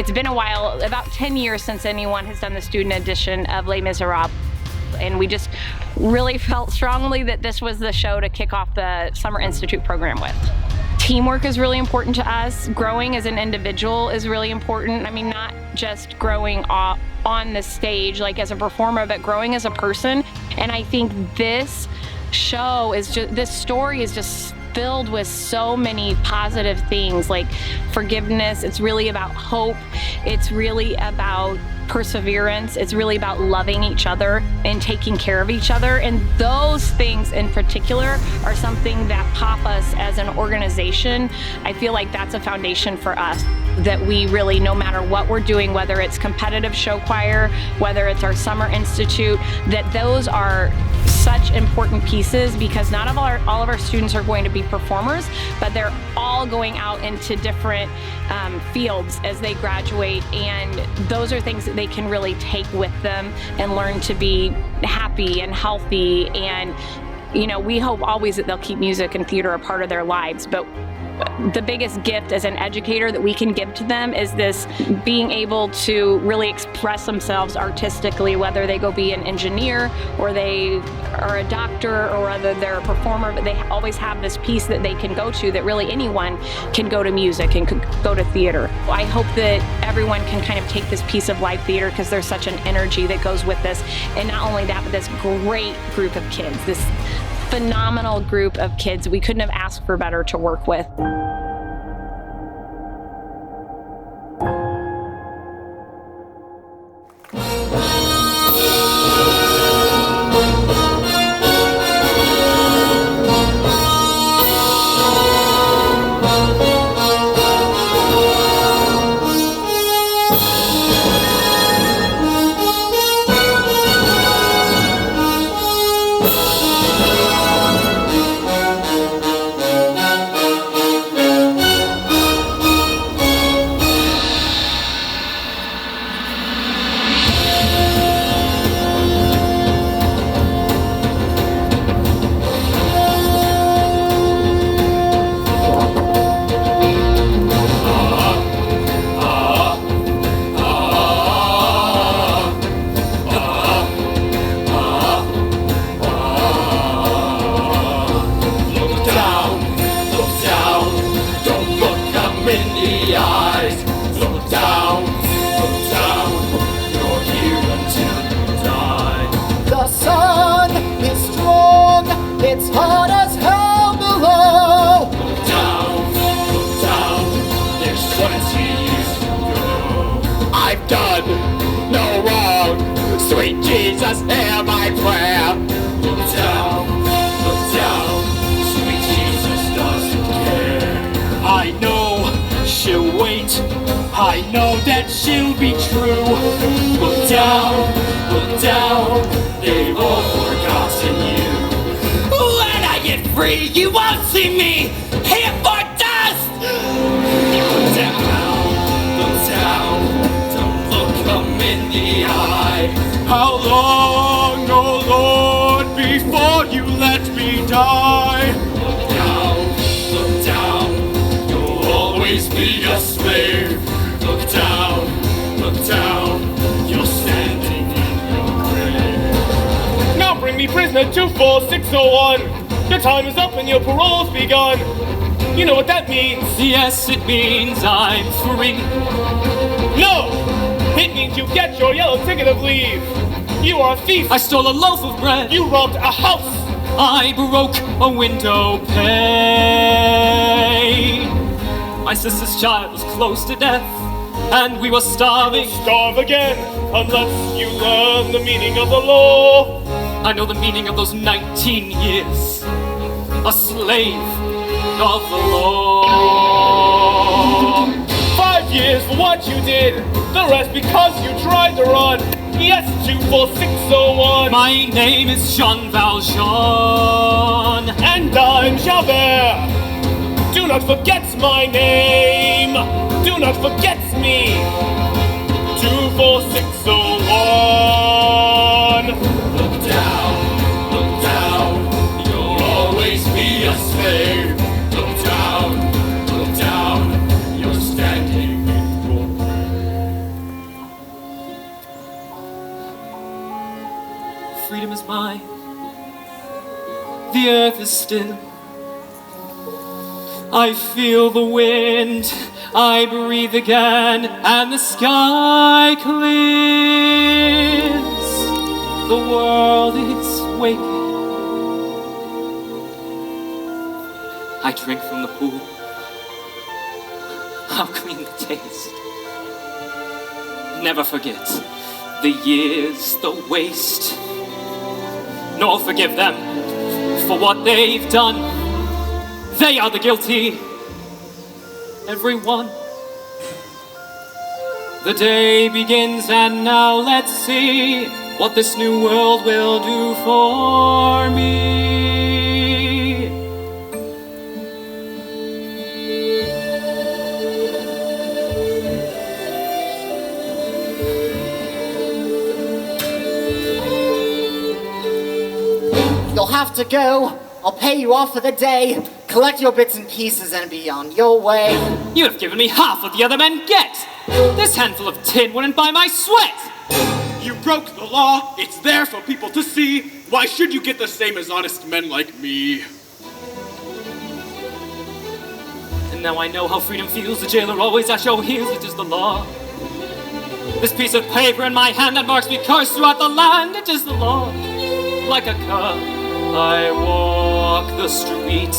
It's been a while, about 10 years since anyone has done the student edition of Les Miserables. And we just really felt strongly that this was the show to kick off the Summer Institute program with. Teamwork is really important to us. Growing as an individual is really important. I mean, not just growing on the stage, like as a performer, but growing as a person. And I think this show is just, this story is just filled with so many positive things, like forgiveness. It's really about hope. It's really about perseverance. It's really about loving each other and taking care of each other. And those things in particular are something that pop us as an organization. I feel like that's a foundation for us, that we really, no matter what we're doing, whether it's competitive show choir, whether it's our Summer Institute, that those are such important pieces, because not all of our students are going to be performers, but they're all going out into different fields as they graduate, and those are things that they can really take with them and learn to be happy and healthy. And you know, we hope always that they'll keep music and theater a part of their lives, but the biggest gift as an educator that we can give to them is this being able to really express themselves artistically, whether they go be an engineer or they are a doctor or whether they're a performer, but they always have this piece that they can go to, that really anyone can go to music and could go to theater. I hope that everyone can kind of take this piece of live theater, because there's such an energy that goes with this. And not only that, but this great group of kids, this phenomenal group of kids. We couldn't have asked for better to work with. Prisoner 24601, your time is up and your parole's begun. You know what that means? Yes, it means I'm free. No! It means you get your yellow ticket of leave. You are a thief. I stole a loaf of bread. You robbed a house. I broke a window pane. My sister's child was close to death, and we were starving. You'll starve again, unless you learn the meaning of the law. I know the meaning of those 19 years, a slave of the law. 5 years for what you did, the rest because you tried to run. Yes, 24601. My name is Jean Valjean. And I'm Javert. Do not forget my name. Do not forget me. 24601. Look down, you'll always be a slave. Look down, you're standing in your grave. freedom is mine. The earth is still. I feel the wind, I breathe again, and the sky clears. The world is waking. I drink from the pool. How clean the taste. Never forget the years, the waste. Nor forgive them for what they've done. They are the guilty, everyone. The day begins, and now let's see what this new world will do for me. You'll have to go. I'll pay you off for the day. Collect your bits and pieces and be on your way. You have given me half what the other men get. This handful of tin wouldn't buy my sweat. You broke the law. It's there for people to see. Why should you get the same as honest men like me? And now I know how freedom feels. The jailer always at your heels. It is the law. This piece of paper in my hand that marks me cursed throughout the land. It is the law. Like a cub, I walk the street,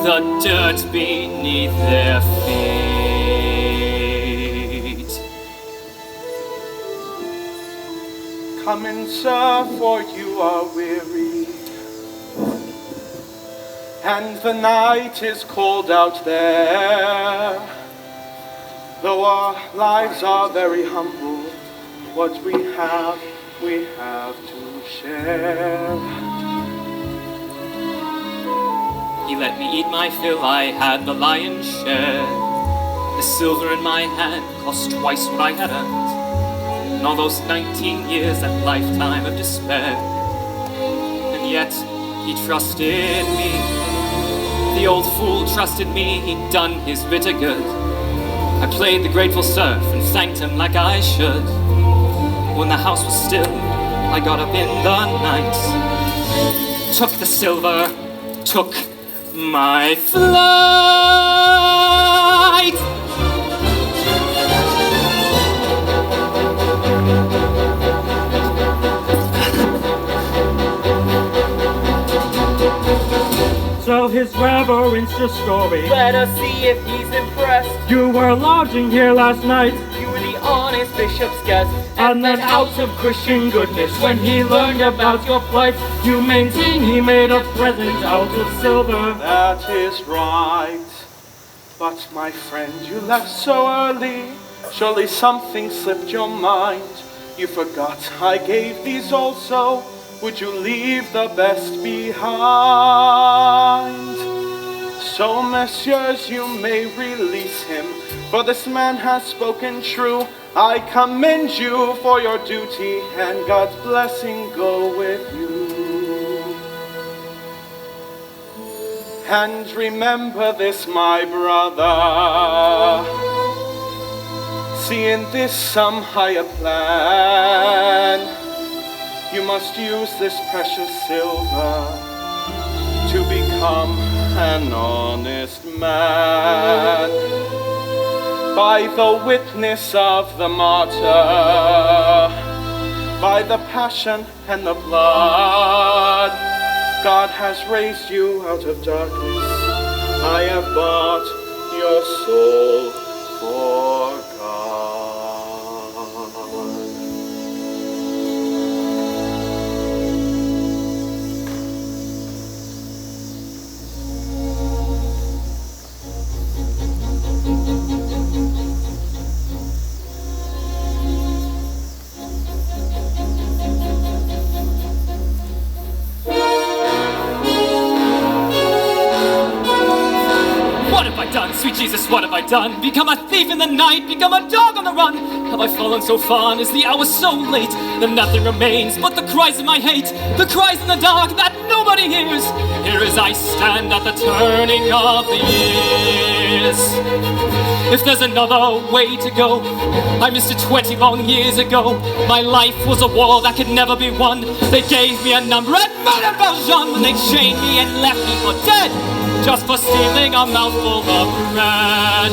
the dirt beneath their feet. Come in, sir, for you are weary, and the night is cold out there. Though our lives are very humble, what we have to share. He let me eat my fill, I had the lion's share. The silver in my hand cost twice what I had earned. In all those 19 years, that lifetime of despair. And yet, he trusted me. The old fool trusted me, he'd done his bitter good. I played the grateful serf and thanked him like I should. When the house was still, I got up in the night, took the silver, took my flight. So his reverence your story. Let us see if he's impressed. You were lodging here last night, You were the honest bishop's guest. and then out of Christian goodness, when he learned about your plight, you maintain he made a present out of silver. That is right. But my friend, you left so early. Surely something slipped your mind. You forgot I gave these also. Would you leave the best behind? So, messieurs, you may release him, for this man has spoken true. I commend you for your duty, and God's blessing go with you. And remember this, my brother. See in this some higher plan. You must use this precious silver to become an honest man. By the witness of the martyr, by the passion and the blood, God has raised you out of darkness. I have bought your soul for God. What have I done, sweet Jesus, what have I done? Become a thief in the night, become a dog on the run. Have I fallen so far, and is the hour so late? then nothing remains but the cries of my hate, the cries in the dark that nobody hears. Here as I stand at the turning of the years. If there's another way to go, I missed it 20 long years ago. My life was a war that could never be won. They gave me a number and murdered Valjean when they chained me and left me for dead, just for stealing a mouthful of bread.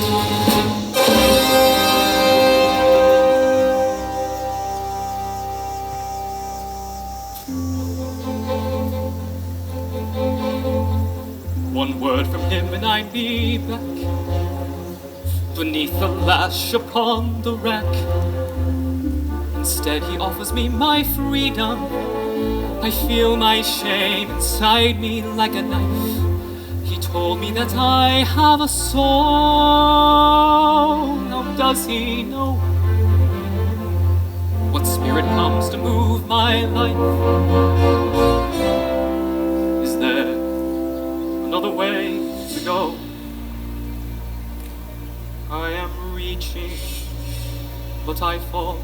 One word from him and I'd be back beneath the lash upon the rack. Instead he offers me my freedom. I feel my shame inside me like a knife. He told me that I have a soul. Now does he know what spirit comes to move my life? Is there another way to go? I am reaching, but I fall,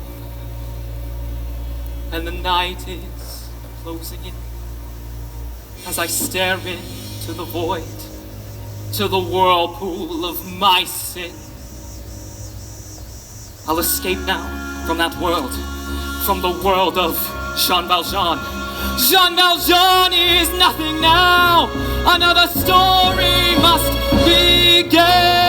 and the night is closing in as I stare into the void, to the whirlpool of my sin. I'll escape now from that world, from the world of Jean Valjean. Jean Valjean is nothing now. Another story must begin.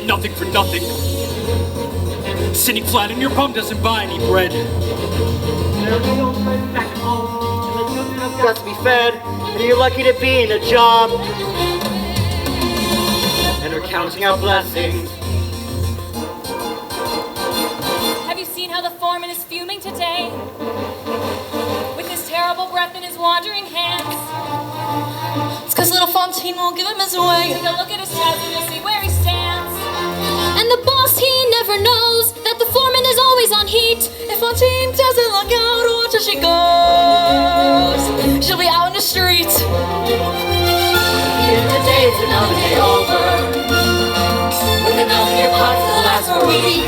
Nothing for nothing. Sitting flat in your bum doesn't buy any bread. Got to be fed, and you're lucky to be in a job. And we're counting our blessings. Have you seen how the foreman is fuming today? With his terrible breath in his wandering hands. It's 'cause little Fantine won't give him his way. Take a look at his trousers to see where he stands. And the boss, he never knows that the foreman is always on heat. If Fantine doesn't look out, watch as she goes. She'll be out in the street. In the day, it's another day over. With enough in your pocket to last for a week.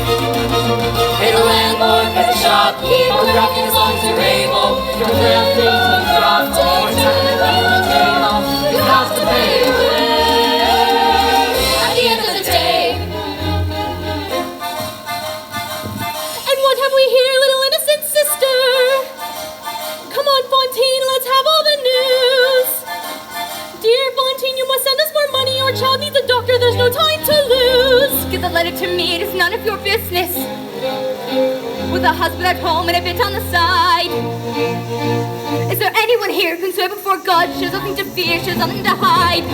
Pay the landlord, pay the shopkeeper, grafting as long as you're able. You're grafting, you're grafting, more time than you table. You have to pay your way. At the end of the day. And what have we here, little innocent sister? Come on, Fantine, let's have all the news. Dear Fantine, you must send us more money. Our child needs a doctor, there's no time to lose. Give the letter to me, it is none of your business. With a husband at home and a bit on the side. Is there anyone here who can swear before God? She has nothing to fear, she has nothing to hide.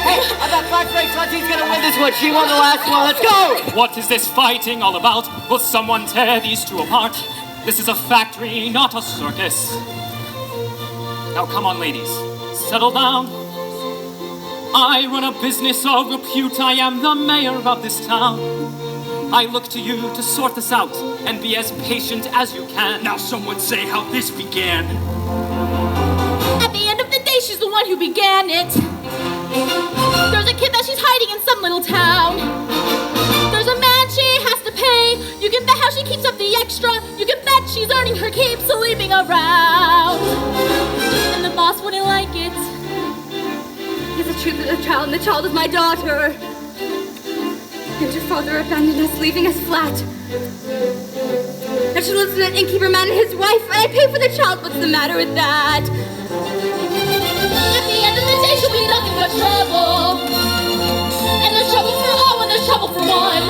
Hey, I got got 5 strikes. Fantine's gonna win this one. She won the last one. Let's go! What is this fighting all about? Will someone tear these two apart? This is a factory, not a circus. Now come on, ladies. Settle down. I run a business of repute. I am the mayor of this town. I look to you to sort this out and be as patient as you can. Now someone say how this began. At the end of the day, she's the one who began it. There's a kid that she's hiding in some little town. There's a man she has to pay. You can bet how she keeps up the extra. You can bet she's earning her keep sleeping around. And the boss wouldn't like it. He's the truth of the child, and the child is my daughter. Yet your father abandoned us, leaving us flat. And she lives with an innkeeper man and his wife, and I pay for the child. What's the matter with that? At the end of the day, she'll be nothing but trouble. And there's trouble for all when there's trouble for one.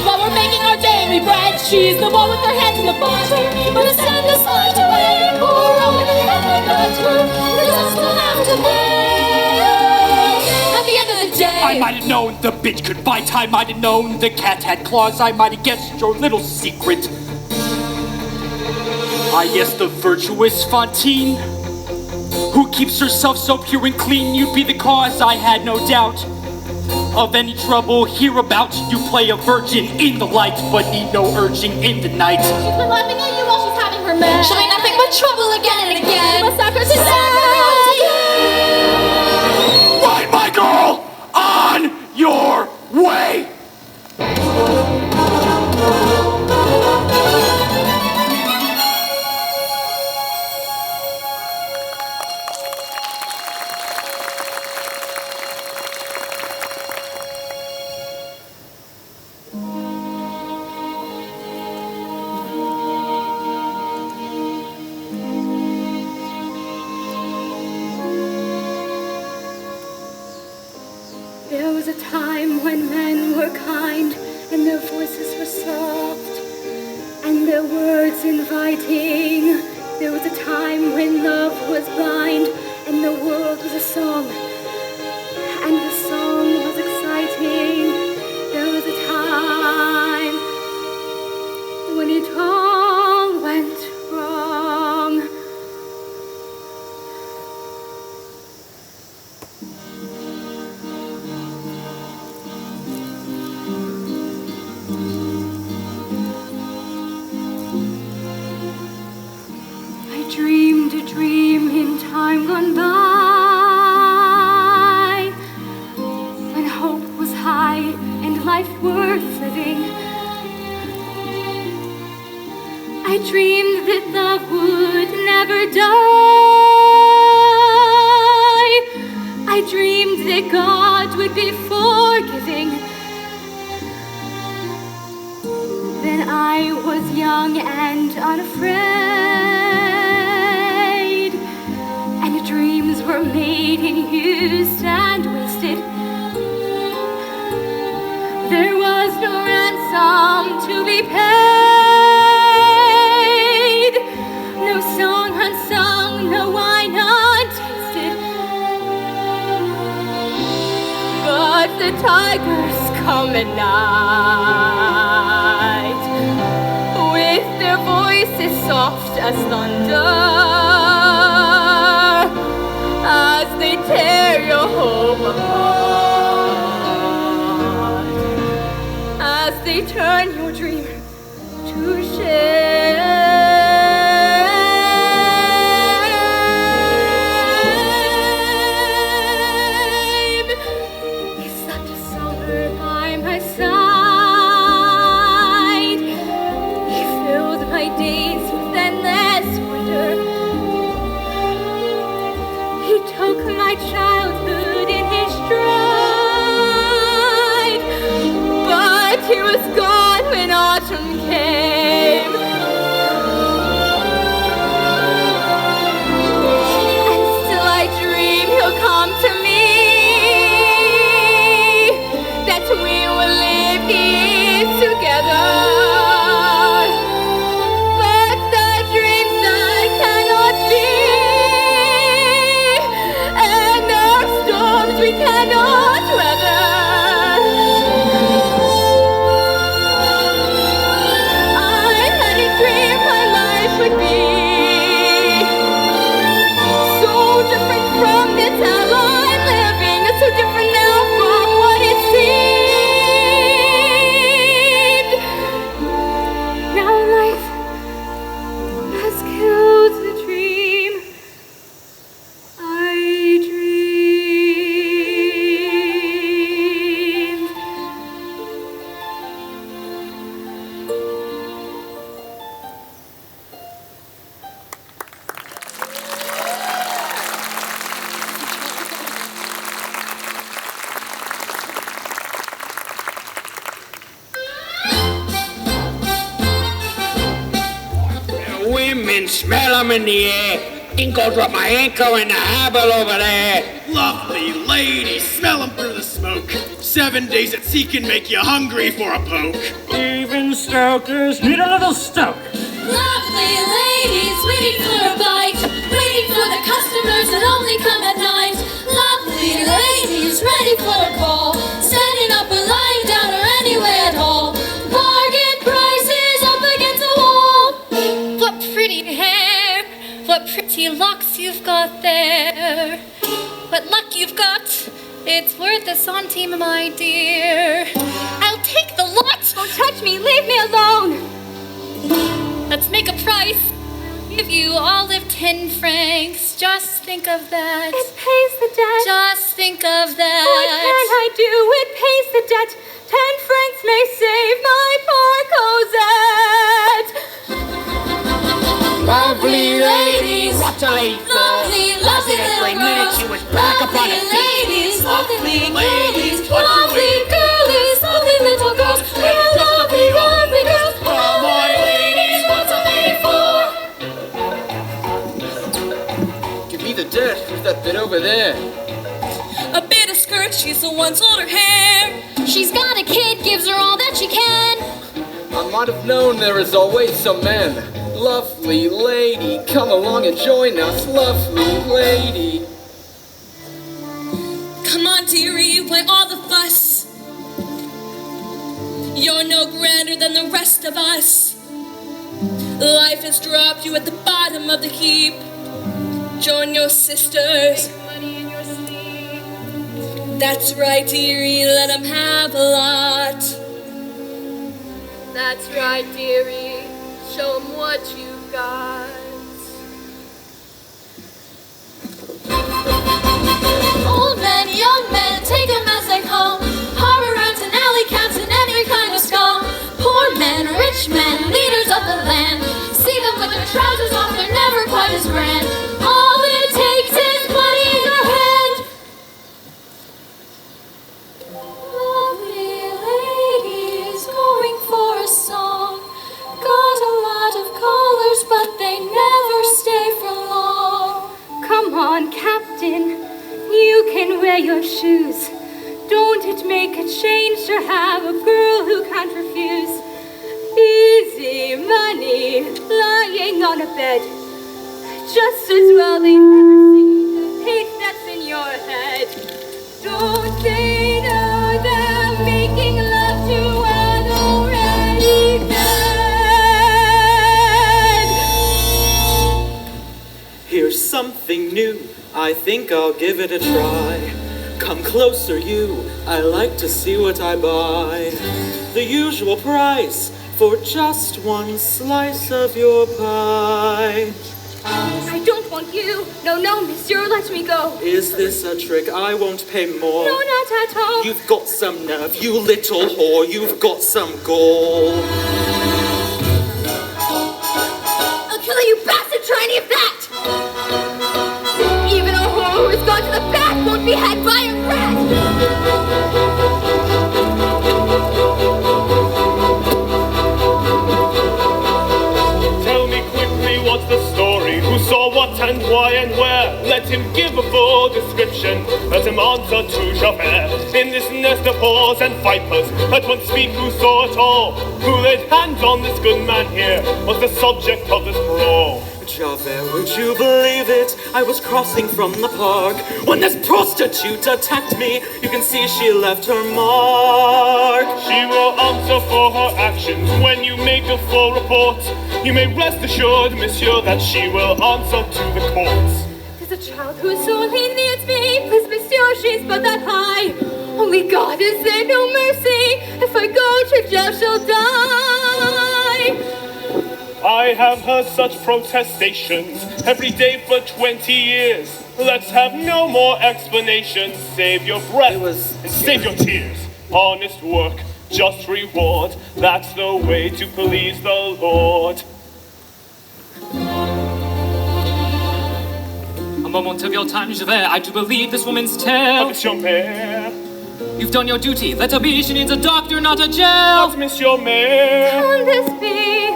While we're making our daily bread, she's the one with her hands in the butter. But it's send us on to wait. Poor Rowan and my daughter, there's us to have to pay. At the end of the day, I might have known the bitch could bite. I might have known the cat had claws. I might have guessed your little secret. I guess the virtuous Fantine, who keeps herself so pure and clean, you'd be the cause, I had no doubt, of any trouble hereabout. You play a virgin in the light, but need no urging in the night. she's been laughing at you while she's having her man. She'll be nothing but trouble again and again. Massacre today. Right, my girl, on your way. There was a time when men were kind, and their voices were soft, and their words inviting. There was a time when love was blind, and the world was a song, and the song was exciting. There was a time when it all went wrong. I dreamed a dream in time gone by, when hope was high and life worth living. I dreamed that love would never die. I dreamed that God would be forgiving. Then I was young and unafraid, and dreams were made and used and wasted. There was no ransom to be paid, no song unsung, no wine untasted. But the tigers come at night, with their voices soft as thunder, as they tear your home apart, as they turn your dream to shame. He slept a summer by my side. He filled my days with endless wonder. He took my childhood in his stride, but he was gone when autumn came. women, smell 'em in the air. Think I'll drop my anchor in the harbor over there. Lovely ladies, smell 'em through the smoke. 7 days at sea can make you hungry for a poke. Even stokers need a little stoke. Lovely ladies waiting for a bite, waiting for the customers that only come at night. Lovely ladies ready for a call, standing up or lying down or anywhere at all. Bargain prices up against the wall. What pretty hair, what pretty locks you've got there. What luck you've got, it's worth a centime, my dear. I'll take the lot. Don't touch me, leave me alone. Let's make a price. I'll give you all of 10 francs. Just think of that. It pays the debt. Just think of that. What can I do? It pays the debt. 10 francs may save my poor Cosette. Lovely ladies, what a lady for. Lovely, lovely Every little minute girls. she was back upon her Lovely feet. ladies, lovely ladies, what you lovely girlies, lovely little girls. We're lovely, lovely girls. Oh, my ladies, what's a lady for? Give me the dirt. Who's that bit over there? A bit of skirt, she's the one sold her hair. She's got a kid, gives her all that she can. I might have known there is always some men. Lovely lady, come along and join us. Lovely lady. Come on, dearie, why all the fuss? You're no grander than the rest of us. Life has dropped you at the bottom of the heap. Join your sisters. Money in your sleep. That's right, dearie, let 'em have a lot. That's right, dearie. Show 'em what you've got. Old men, young men, take 'em as they come. Harbor rats and alley cats and every kind of scum. Poor men, rich men, leaders of the land. See them with their trousers off, they're never quite as grand. All it takes is money in your hand. Lovely ladies going for a song. Got a lot of callers, but they never stay for long. Come on, Captain. You can wear your shoes. Don't it make a change to have a girl who can't refuse? Easy money, lying on a bed. Just as well they never see the hate that's in your head. Don't they know they're making love to an already dead? Here's something new, I think I'll give it a try. Come closer, you, I like to see what I buy. The usual price for just one slice of your pie. I don't want you. No, no, monsieur, let me go. Is this a trick? I won't pay more. No, not at all. You've got some nerve, you little whore, you've got some gall. I'll kill you, bastard, try any of that! Even a whore who has gone to the bath won't be had by a rat! Tell me quickly what's the story? Who saw what and why and where? Let him give a full description. Let him answer to Javert. In this nest of whores and vipers, let one speak who saw it all. Who laid hands on this good man here? Was the subject of this brawl? Javert, would you believe it? I was crossing from the park when this prostitute attacked me. You can see she left her mark. She will answer for her actions when you make a full report. You may rest assured, monsieur, that she will answer to the courts. There's a child whose soul he needs me. Please, monsieur, she's but that high. Only God, is there no mercy? If I go to jail, she'll die. I have heard such protestations every day for 20 years. Let's have no more explanations. Save your breath and save your tears. Honest work, just reward. That's the way to please the Lord. A moment of your time, Javert. I do believe this woman's tale. Monsieur Mayor. You've done your duty. Let her be. She needs a doctor, not a jail. Monsieur Mayor. Can this be?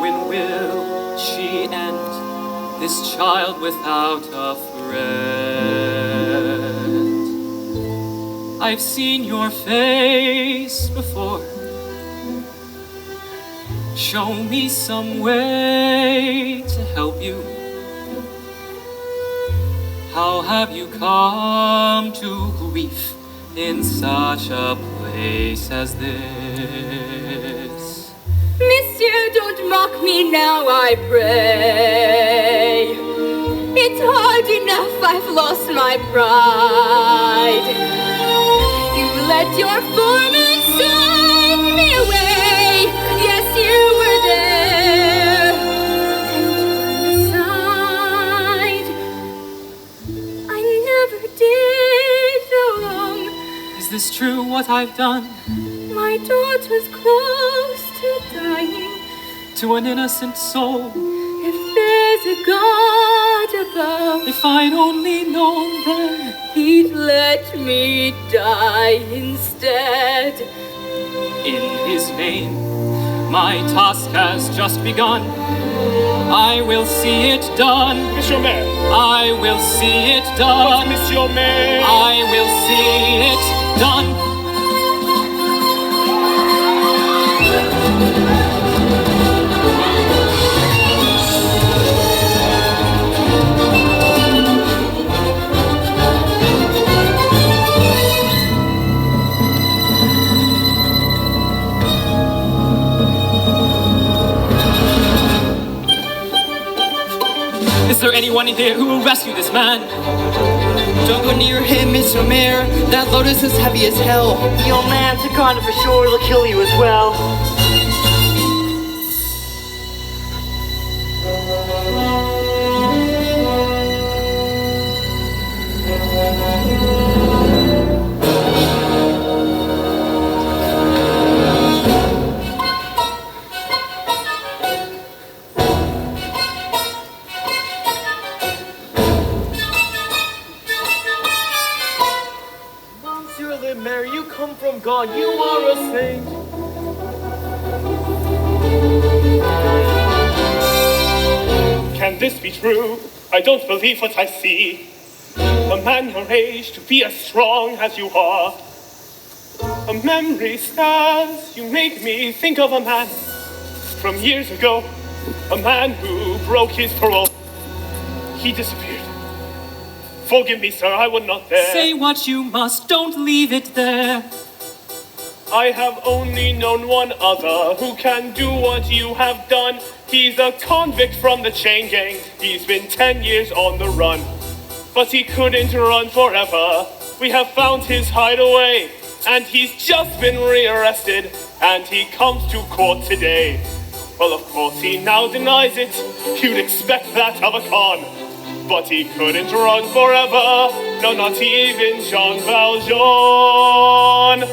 When will she end, this child without a friend? I've seen your face before. Show me some way to help you. How have you come to grief in such a place as this? Monsieur, don't mock me now, I pray. It's hard enough I've lost my pride. You let your foreman send me away. Yes, you were there. And aside, I never did the wrong. Is this true what I've done? My daughter's close to dying. To an innocent soul. If there's a God above, if I'd only known then, He'd let me die instead. In His name, my task has just begun. I will see it done. Monsieur Maire. I will see it done. But Monsieur Maire. I will see it done. Is there anyone in here who will rescue this man? Don't go near him, Mr. Mayor. That lotus is heavy as hell. The old man took on it for sure. It'll kill you as well. Mary, you come from God, you are a saint. Can this be true? I don't believe what I see. A man your age to be as strong as you are. A memory stands, you make me think of a man from years ago. A man who broke his parole. He disappeared. Forgive me, sir, I was not there. Say what you must, don't leave it there. I have only known one other who can do what you have done. He's a convict from the chain gang. He's been 10 years on the run. But he couldn't run forever. We have found his hideaway. And he's just been rearrested. And he comes to court today. Well, of course, he now denies it. You'd expect that of a con. But he couldn't run forever. No, not even Jean Valjean.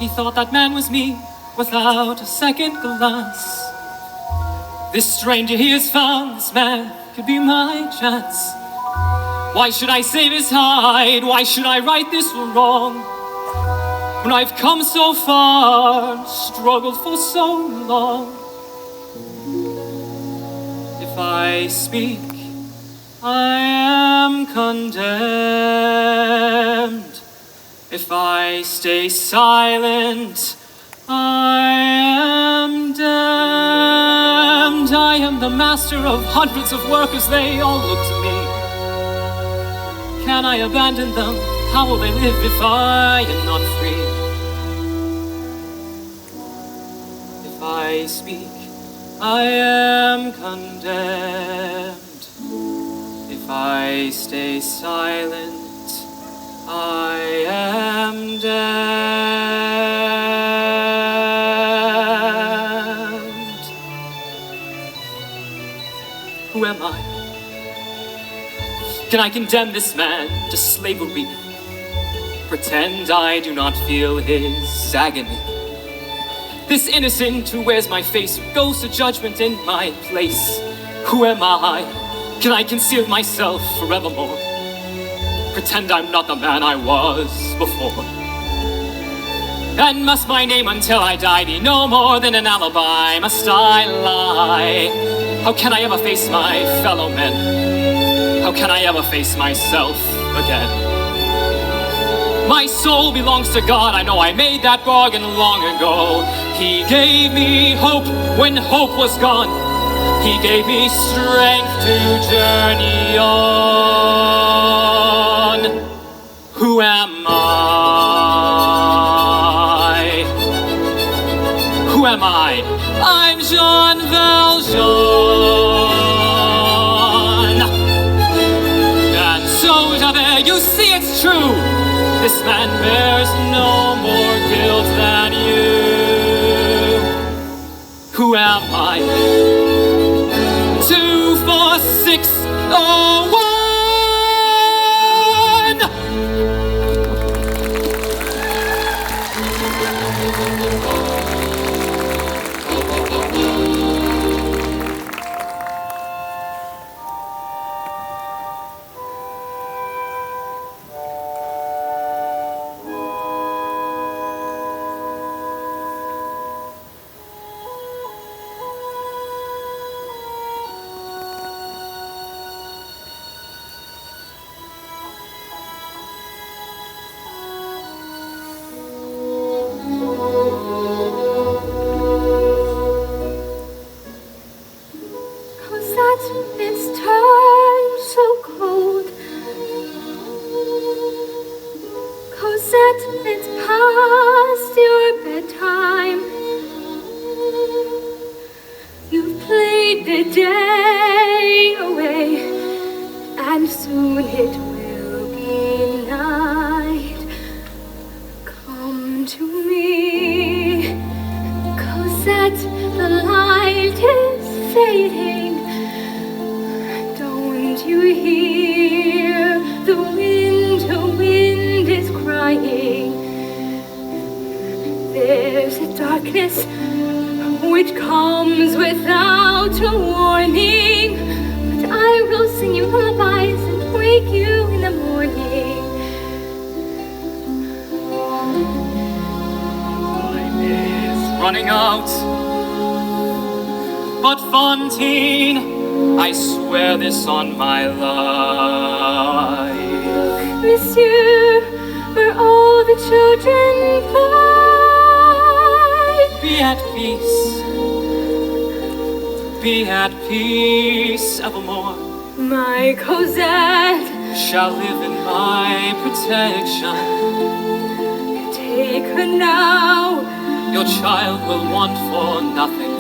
He thought that man was me without a second glance. This stranger he has found, this man could be my chance. Why should I save his hide? Why should I right this wrong? When I've come so far, struggled for so long. If I speak, I am condemned. If I stay silent, I am damned. I am the master of hundreds of workers, they all look to me. Can I abandon them? How will they live if I am not free? If I speak, I am condemned. If I stay silent, I am damned. Who am I? Can I condemn this man to slavery? Pretend I do not feel his agony. This innocent who wears my face goes to judgment in my place. Who am I? Can I conceal myself forevermore? Pretend I'm not the man I was before? And must my name until I die be no more than an alibi? Must I lie? How can I ever face my fellow men? How can I ever face myself again? My soul belongs to God, I know I made that bargain long ago. He gave me hope when hope was gone. He gave me strength to journey on. Who am I? Who am I? I'm Jean Valjean. And so, Javert, you see it's true. This man bears no more guilt than you. Who am I? 2, 4, 6, 0, 1. Running out, but Fantine, I swear this on my life. Monsieur, where all the children play. Be at peace evermore. My Cosette shall live in my protection. Take her now. Your child will want for nothing.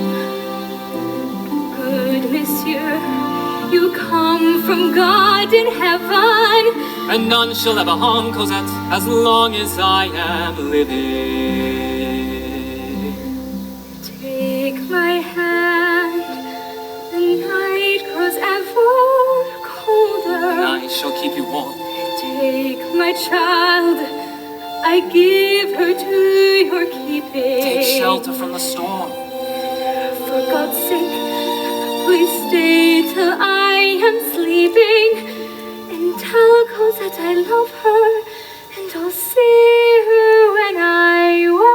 Good monsieur, you come from God in heaven. And none shall ever harm Cosette as long as I am living. Take my hand, the night grows ever colder. I shall keep you warm. Take my child, I give her to your keeping. Take shelter from the storm. For God's sake, please stay till I am sleeping. And tell Cosette I love her, and I'll see her when I wake.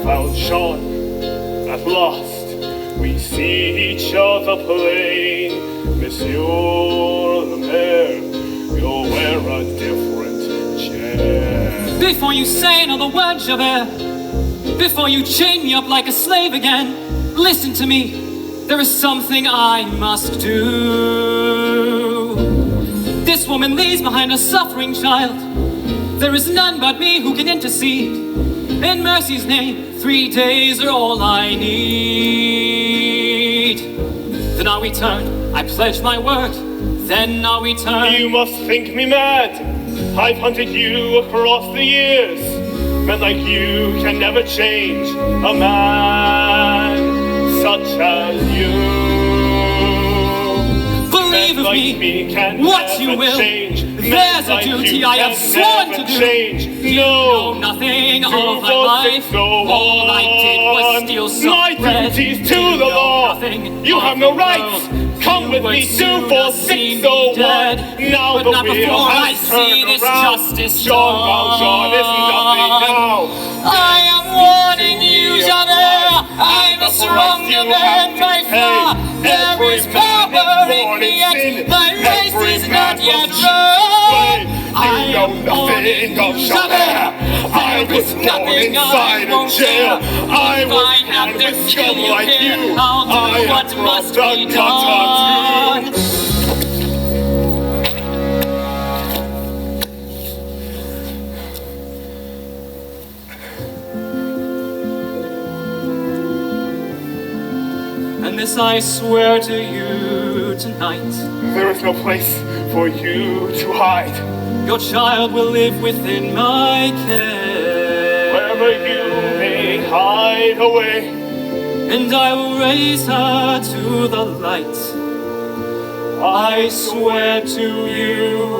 Valjean, at last, we see each other plain. Monsieur le Maire, you'll wear a different chair. Before you say another word, Javert, before you chain me up like a slave again, listen to me, there is something I must do. This woman leaves behind a suffering child. There is none but me who can intercede. In mercy's name, 3 days are all I need. Then I'll return, I pledge my word, then I'll return. You must think me mad. I've hunted you across the years. Men like you can never change a man such as you. Believe like me, can what you will. Change. There's a duty I have sworn to do. Change. You know nothing of my life. All I did was steal some my bread. duties to the law. You have no rights. Come with me, 24601. Now the wheel has turned around. Jean Valjean is nothing now. I am warning you, Javert. I'm a stronger than my flaw. There is power in me, yet my race is not yet run. I know nothing of Javert. I was born inside a jail. I was born with scum like you. I am what must be done. And this I swear to you tonight. There is no place for you to hide. Your child will live within my care. Wherever you may hide away. And I will raise her to the light. I swear to you,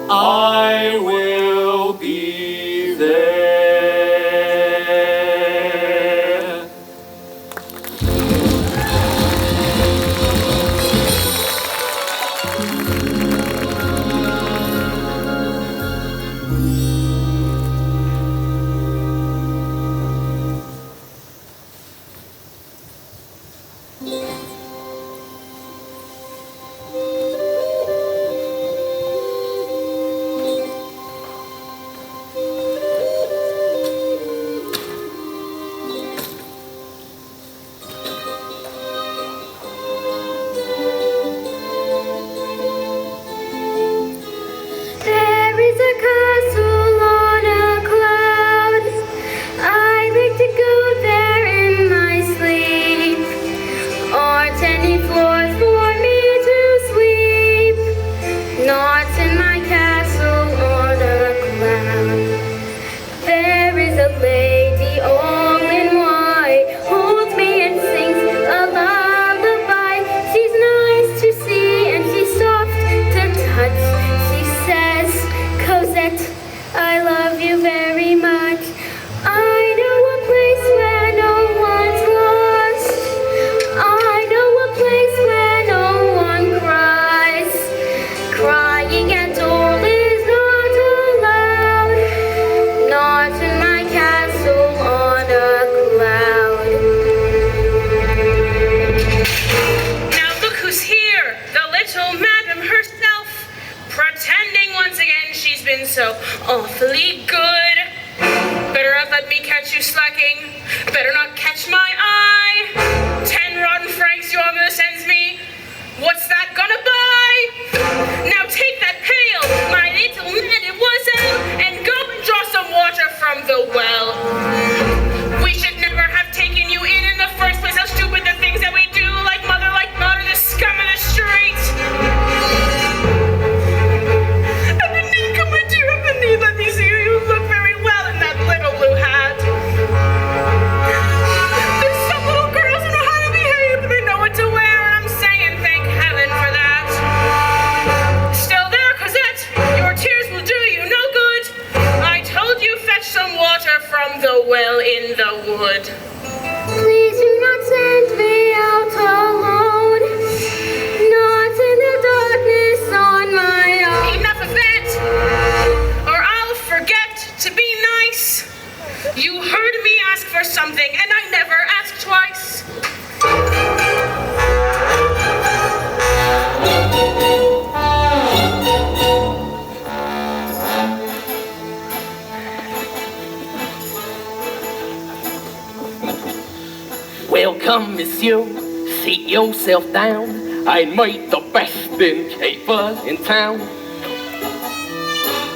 I will be there. Awfully good. Better not let me catch you slacking. Better not catch my eye. 10 rotten francs your mother sends me. What's that gonna buy? Now take that pail, my little mademoiselle, and go and draw some water from the well. We should never have taken you in the first place. How stupid the things that we do, like mother, the scum of the street. Let me see you. You look very well in that little blue hat. There's some little girls who know how to behave, but they know what to wear, and I'm saying thank heaven for that. Still there, Cosette. Your tears will do you no good. I told you fetch some water from the well in the wood. Please do not send me out alone. Not in the darkness on my own. Enough of that. To be nice. You heard me ask for something, and I never asked twice. Welcome, monsieur. Sit yourself down. I made the best innkeeper in town.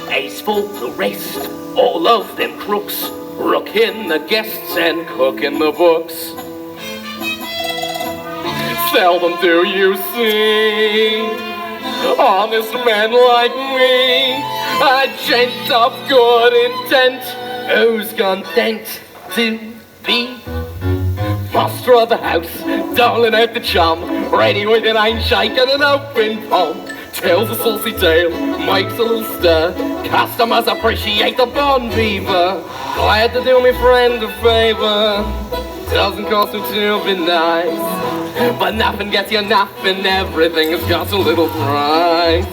As for the rest, all of them crooks, rooking the guests and cooking the books. Seldom do you see honest men like me, a gent of good intent, who's content to be master of the house, doling out the chum, ready with an handshake and an open palm. Tells a saucy tale, makes a little stir, customers appreciate the bon vivant. Glad to do me friend a favor, doesn't cost you to be nice, but nothing gets you nothing, everything has got a little price.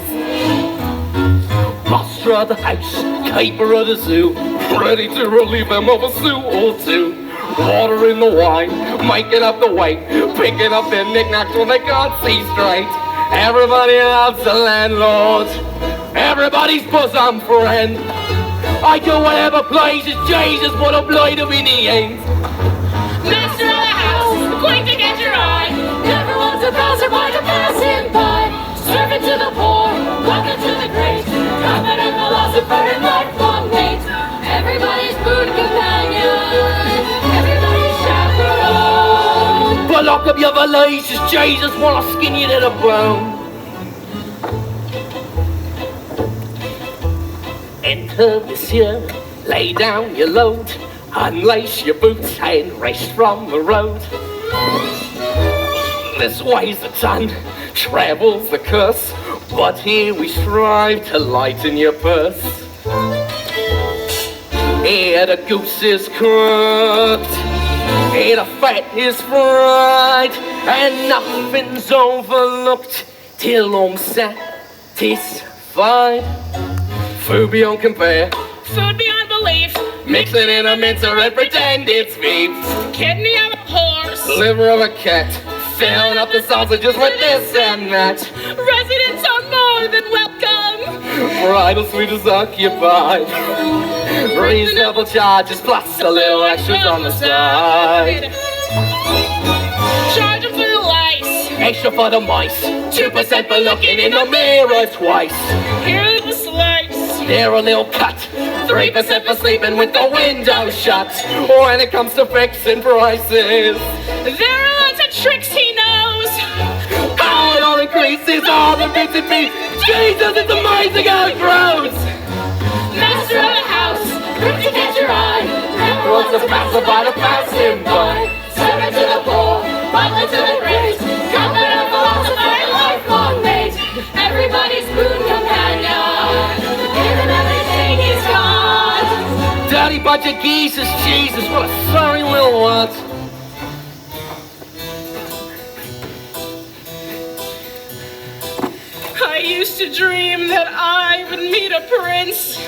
Master of the house, keeper of the zoo, ready to relieve them of a sou or two. Water in the wine, making up the weight, picking up their knickknacks when they can't see straight. Everybody loves the landlord, everybody's bosom friend. I do whatever pleases Jesus, but I'm blind of in the end. Master of the house, quick to get your eye, never wants a passerby to pass him by. Servant to the poor, welcome to the great, confident philosopher and lifelong mate. Everybody's boon companion, everybody's chaperone. But lock up your valises, Jesus, while I skin you to the bone. Enter this here, lay down your load, unlace your boots and rest from the road. This way's the ton, travels the curse, but here we strive to lighten your purse. Here the goose is cooked, here the fat is fried, and nothing's overlooked till I'm satisfied. Food beyond compare, Food beyond belief, mix it in a mincer and pretend it's beef. kidney of a horse, Liver of a cat, filling up the sausages with this and that. residents are more than welcome. Bridal suite is occupied, reasonable charges plus a little extras on the side. Charge them for the lice, Extra for the mice, 2% for looking in the mirror twice. here's the slice. They're a little cut, 3% for sleeping with the window shut. When it comes to fixing prices, There are lots of tricks he knows. how it all increases, all the bits and pieces. Jesus, it's amazing how it grows. Master of the house, quick to get your eye, never wants a passerby to pass him by. Servant to the poor, butler to the great, confident philosopher and lifelong mate. Everybody's boon companion, give him everything he's got. Daddy budget geezers, Jesus, what a sorry little lot. I used to dream that I would meet a prince,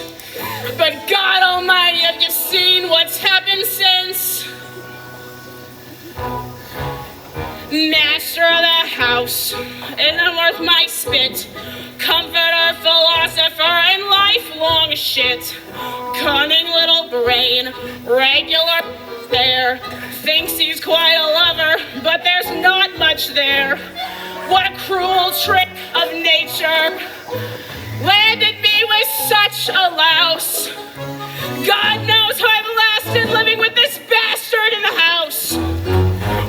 but God Almighty, have you seen what's happened since? Master of the house, isn't worth my spit. Comforter, philosopher, and lifelong shit. Cunning little brain, regular there. Thinks he's quite a lover, but there's not much there. What a cruel trick of nature landed me with such a louse. God knows how I've lasted living with this bastard in the house.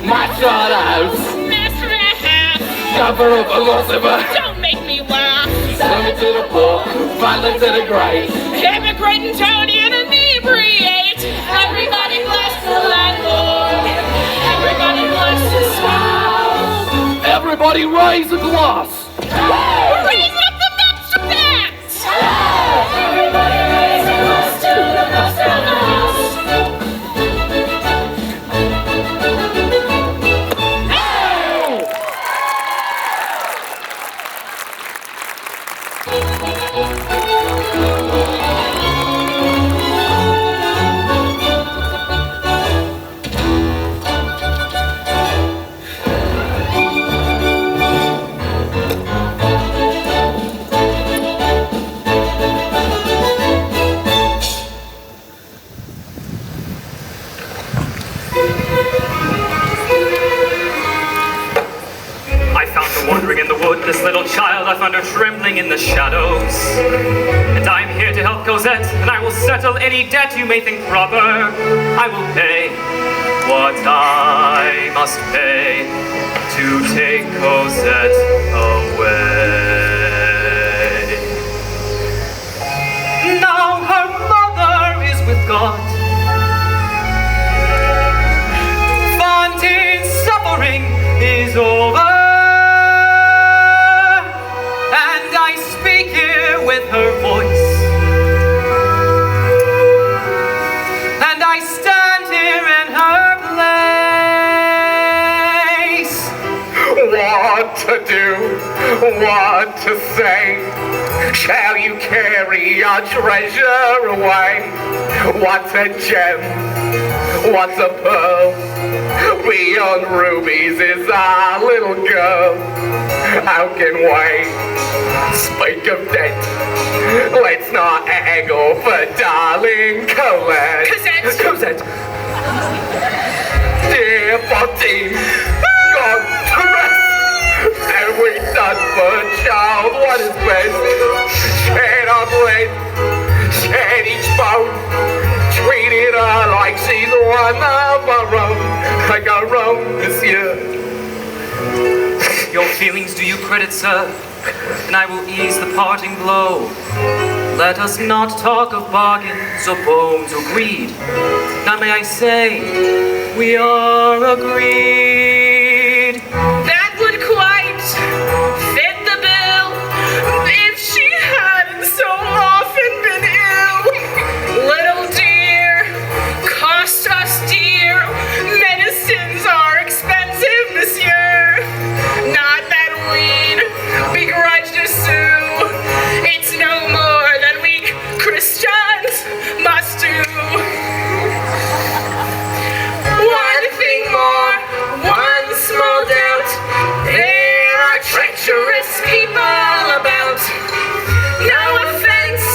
Master of the house, Master and a half, governor, philosopher, don't make me laugh. servant to the poor, butler to the great. Hypocrite and toady and inebriate. Everybody bless the landlord. Everybody bless the spouse. Everybody raise a glass. Raise up the master bats. Everybody raise a glass to the master of the house. Wandering in the wood, this little child I found her trembling in the shadows. And I'm here to help Cosette, and I will settle any debt you may think proper. I will pay what I must pay to take Cosette away. Now her mother is with God. Fantine's suffering is over, and I speak here with her voice. And I stand here in her place. What to do? What to say? Shall you carry our treasure away? What's a gem? What's a pearl? Beyond rubies is our little girl. How can we speak of debt? Let's not haggle for darling Colette. Cosette! Dear Fantine, God to rest. Have we done for a child what is best? Shed our blood, shed each bone, treated her like she's one of our own. I got wrong, monsieur. Your feelings do you credit, sir, and I will ease the parting blow. Let us not talk of bargains or bones or greed. Now may I say, we are agreed. That would quite fit the bill if she hadn't so often been ill. Little dear, cost us dear. Medicines are expensive, monsieur. Not that we'd begrudge to sue. It's no more than we Christians must do. One thing more, one small doubt. There are treacherous people about. No offense,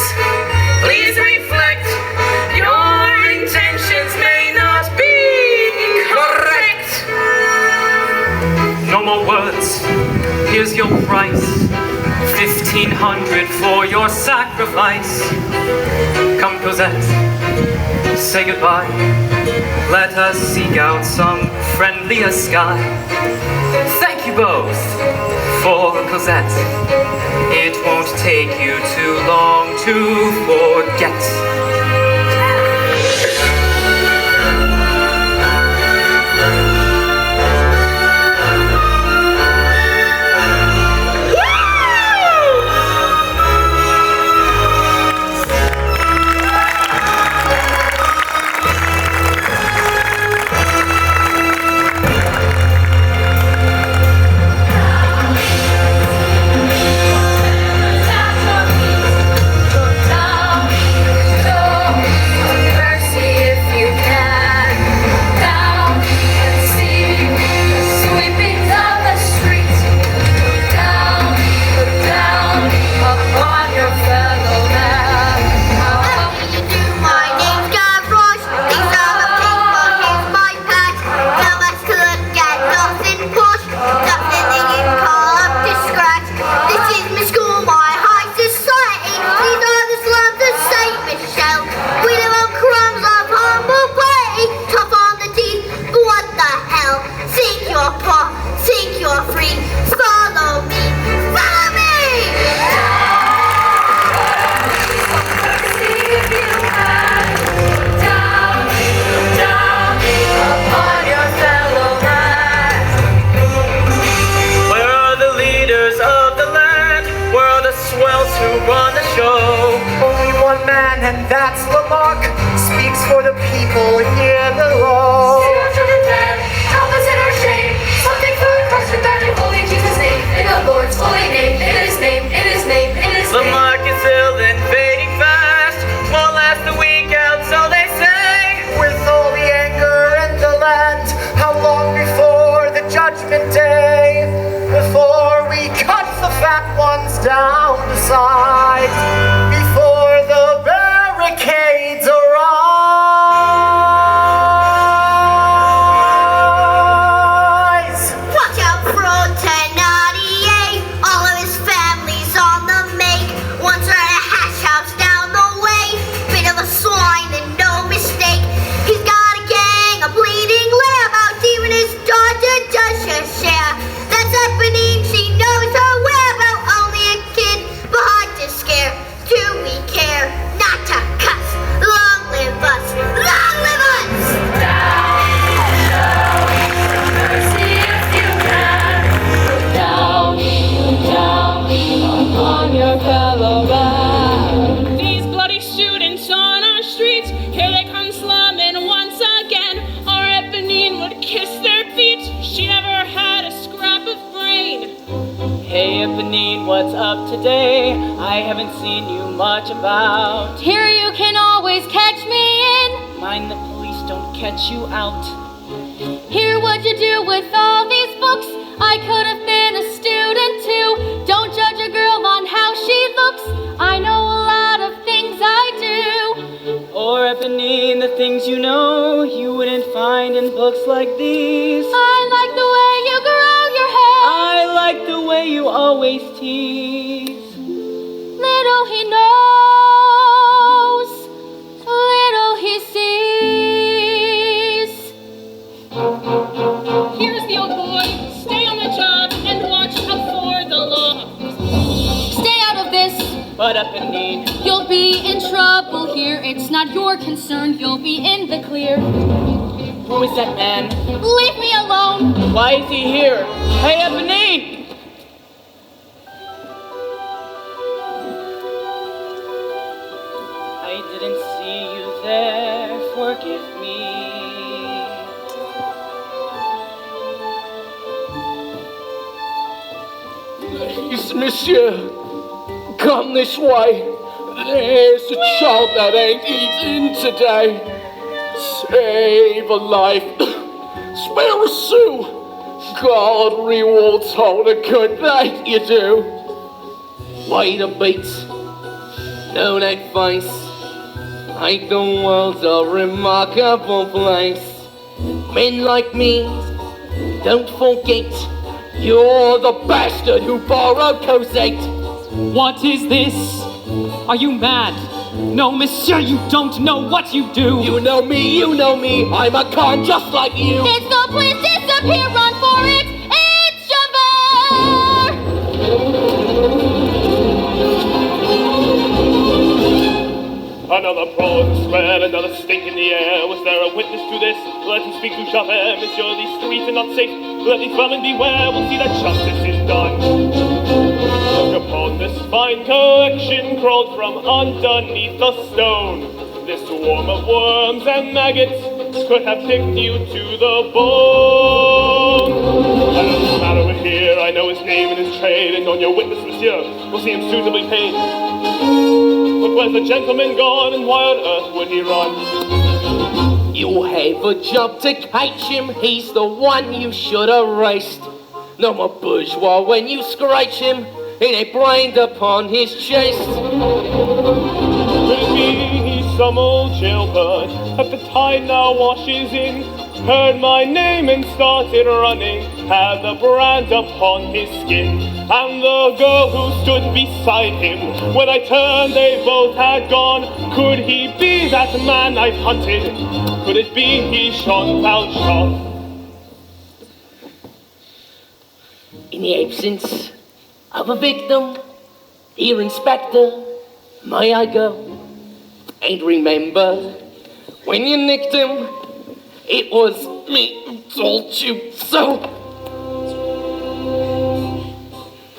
please reflect. Your intentions may not be correct. No more words. Here's your price. 1,500 for your sacrifice. Come, Cosette, say goodbye. Let us seek out some friendlier sky. Thank you both for Cosette. It won't take you too long to forget. Down the side before the barricades arrive. What's up today? I haven't seen you much about. Here you can always catch me in. Mind the police don't catch you out. Here, what'd you do with all these books? I could have been a student too. Don't judge a girl on how she looks. I know a lot of things I do. Or Eponine, the things you know you wouldn't find in books like these. I like the way you grow your hair. I like the way you always tease. Little he knows, little he sees. Here's the old boy. Stay on the job and watch out for the law. Stay out of this. But Eponine, You'll be in trouble here. It's not your concern. You'll be in the clear. who is that man? Leave me alone. Why is he here? Hey, Eponine! I didn't see you there. Forgive me. Please, monsieur, come this way. There's a child that ain't eaten today. Save a life, spare a sou. God rewards all the good that you do. Wait a beat, know that face. Ain't the world a remarkable place? Men like me, don't forget, you're the bastard who borrowed Cosette. What is this? Are you mad? No, monsieur, you don't know what you do. You know me, I'm a con just like you. It's the please disappear, run for it. It's Javert. Another prawn smell, another stink in the air. Was there a witness to this? Let him speak to Javert. Monsieur, these streets are not safe. Let these vermin beware. We'll see that justice is done. Look upon this fine collection crawled from underneath a stone. This swarm of worms and maggots could have picked you to the bone. I know what's the matter with here. I know his name and his trade, and on your witness, monsieur, we'll see him suitably paid. But where's the gentleman gone, and why on earth would he run? You have a job to catch him, he's the one you should arrest. No more bourgeois when you scratch him, it ain't brained upon his chest. Could it be he's some old jailbird that the tide now washes in? Heard my name and started running, had the brand upon his skin. And the girl who stood beside him, when I turned they both had gone. Could he be that man I've hunted? Could it be he Jean Valjean? In the absence of a victim, dear Inspector, may I go? And remember, when you nicked him, it was me who told you so.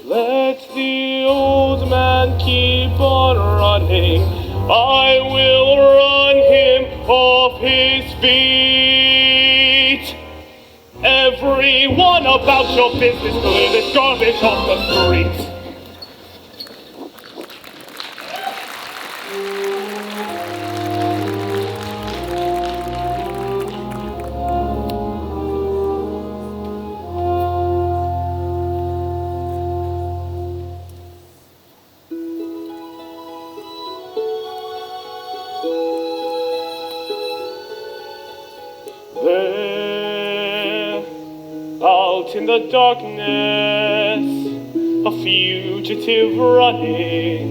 Let the old man keep on running. I will run him off his feet. Everyone about your business, clear this garbage off the streets. There, out in the darkness, a fugitive running,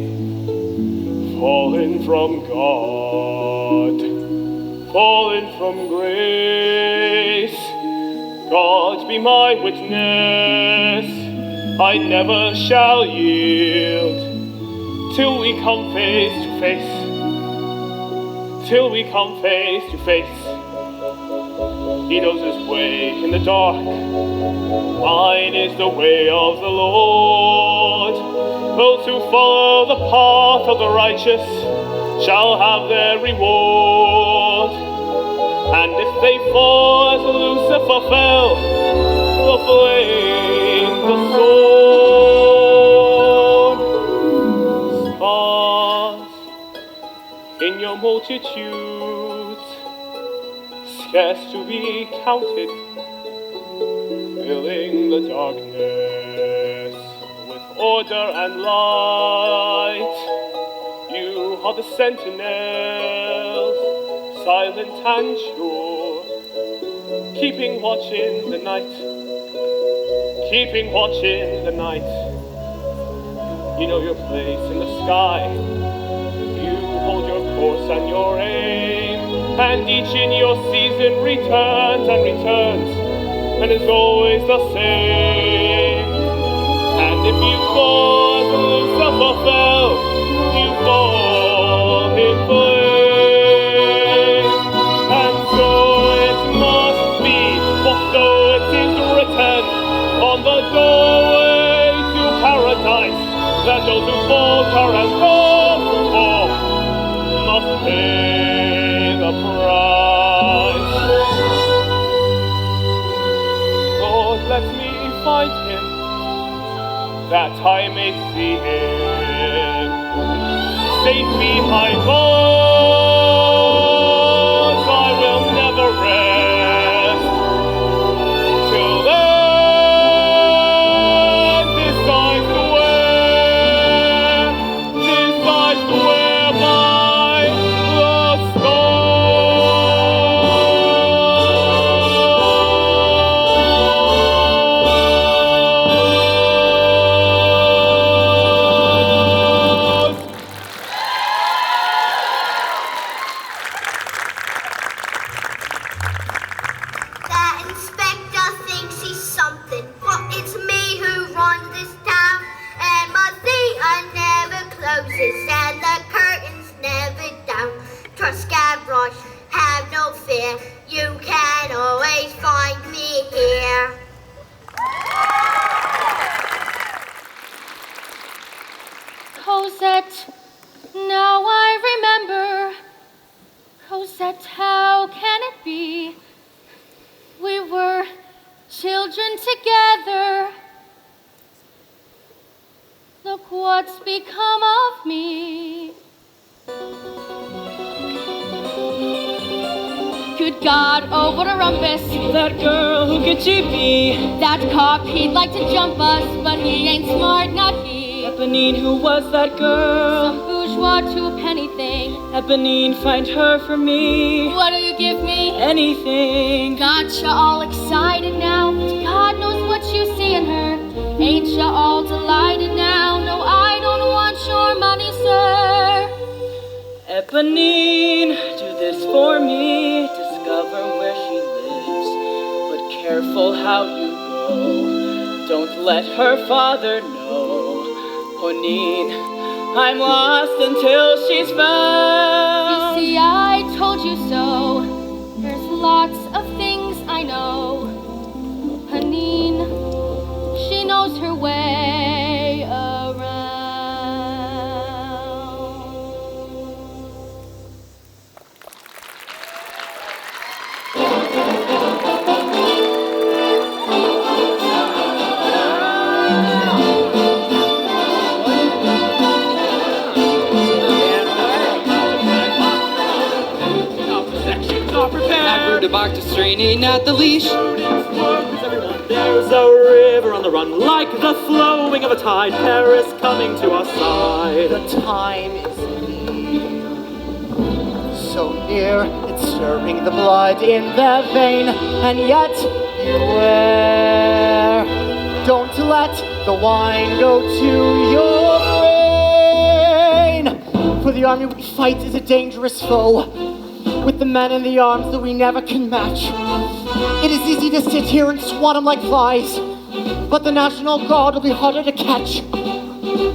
fallen from God, fallen from grace. God be my witness, I never shall yield, till we come face to face, till we come face to face. He knows his way in the dark, mine is the way of the Lord. Those who follow the path of the righteous shall have their reward. And if they fall as Lucifer fell, the flame, the sword. in your multitudes, scarce to be counted, filling the darkness with order and light. You are the sentinels, silent and sure, keeping watch in the night, keeping watch in the night. You know your place in the sky, you hold your course and your aim, and each in your season returns and returns, and is always the same. And if you fall as Lucifer fell, you fall in flame. And so it must be, for so it is written on the doorway to paradise, that those who falter and those who fall must pay the price. Lord, let me find him, that I may see him, safe behind bars. I will never rest till then. Decides to wear by the and the curtains never down. Trust Gavroche, have no fear, you can always find me here. Cosette, now I remember. Cosette, how can it be? We were children together. Look what's become of me. Good God, oh what a rumpus. That girl, who could she be? That cop, he'd like to jump us, but he ain't smart, not he. Eponine, who was that girl? Some bourgeois to a penny thing. Eponine, find her for me. What'll you give me? Anything. Gotcha all excited now. God knows what you see in her. Ain't ya all delighted now? No, I don't want your money, sir. Eponine, do this for me. Discover where she lives, but careful how you go. Don't let her father know. Ponine, I'm lost until she's found. You see, I told you so. There's lots of things I know. Ponine, she knows her way around. Barked straining at the leash. There's a river on the run, like the flowing of a tide. Paris coming to our side. The time is near, so near, it's stirring the blood in the vein, and yet beware. Don't let the wine go to your brain, for the army we fight is a dangerous foe, with the men in the arms that we never can match. It is easy to sit here and swat them like flies, but the National Guard will be harder to catch.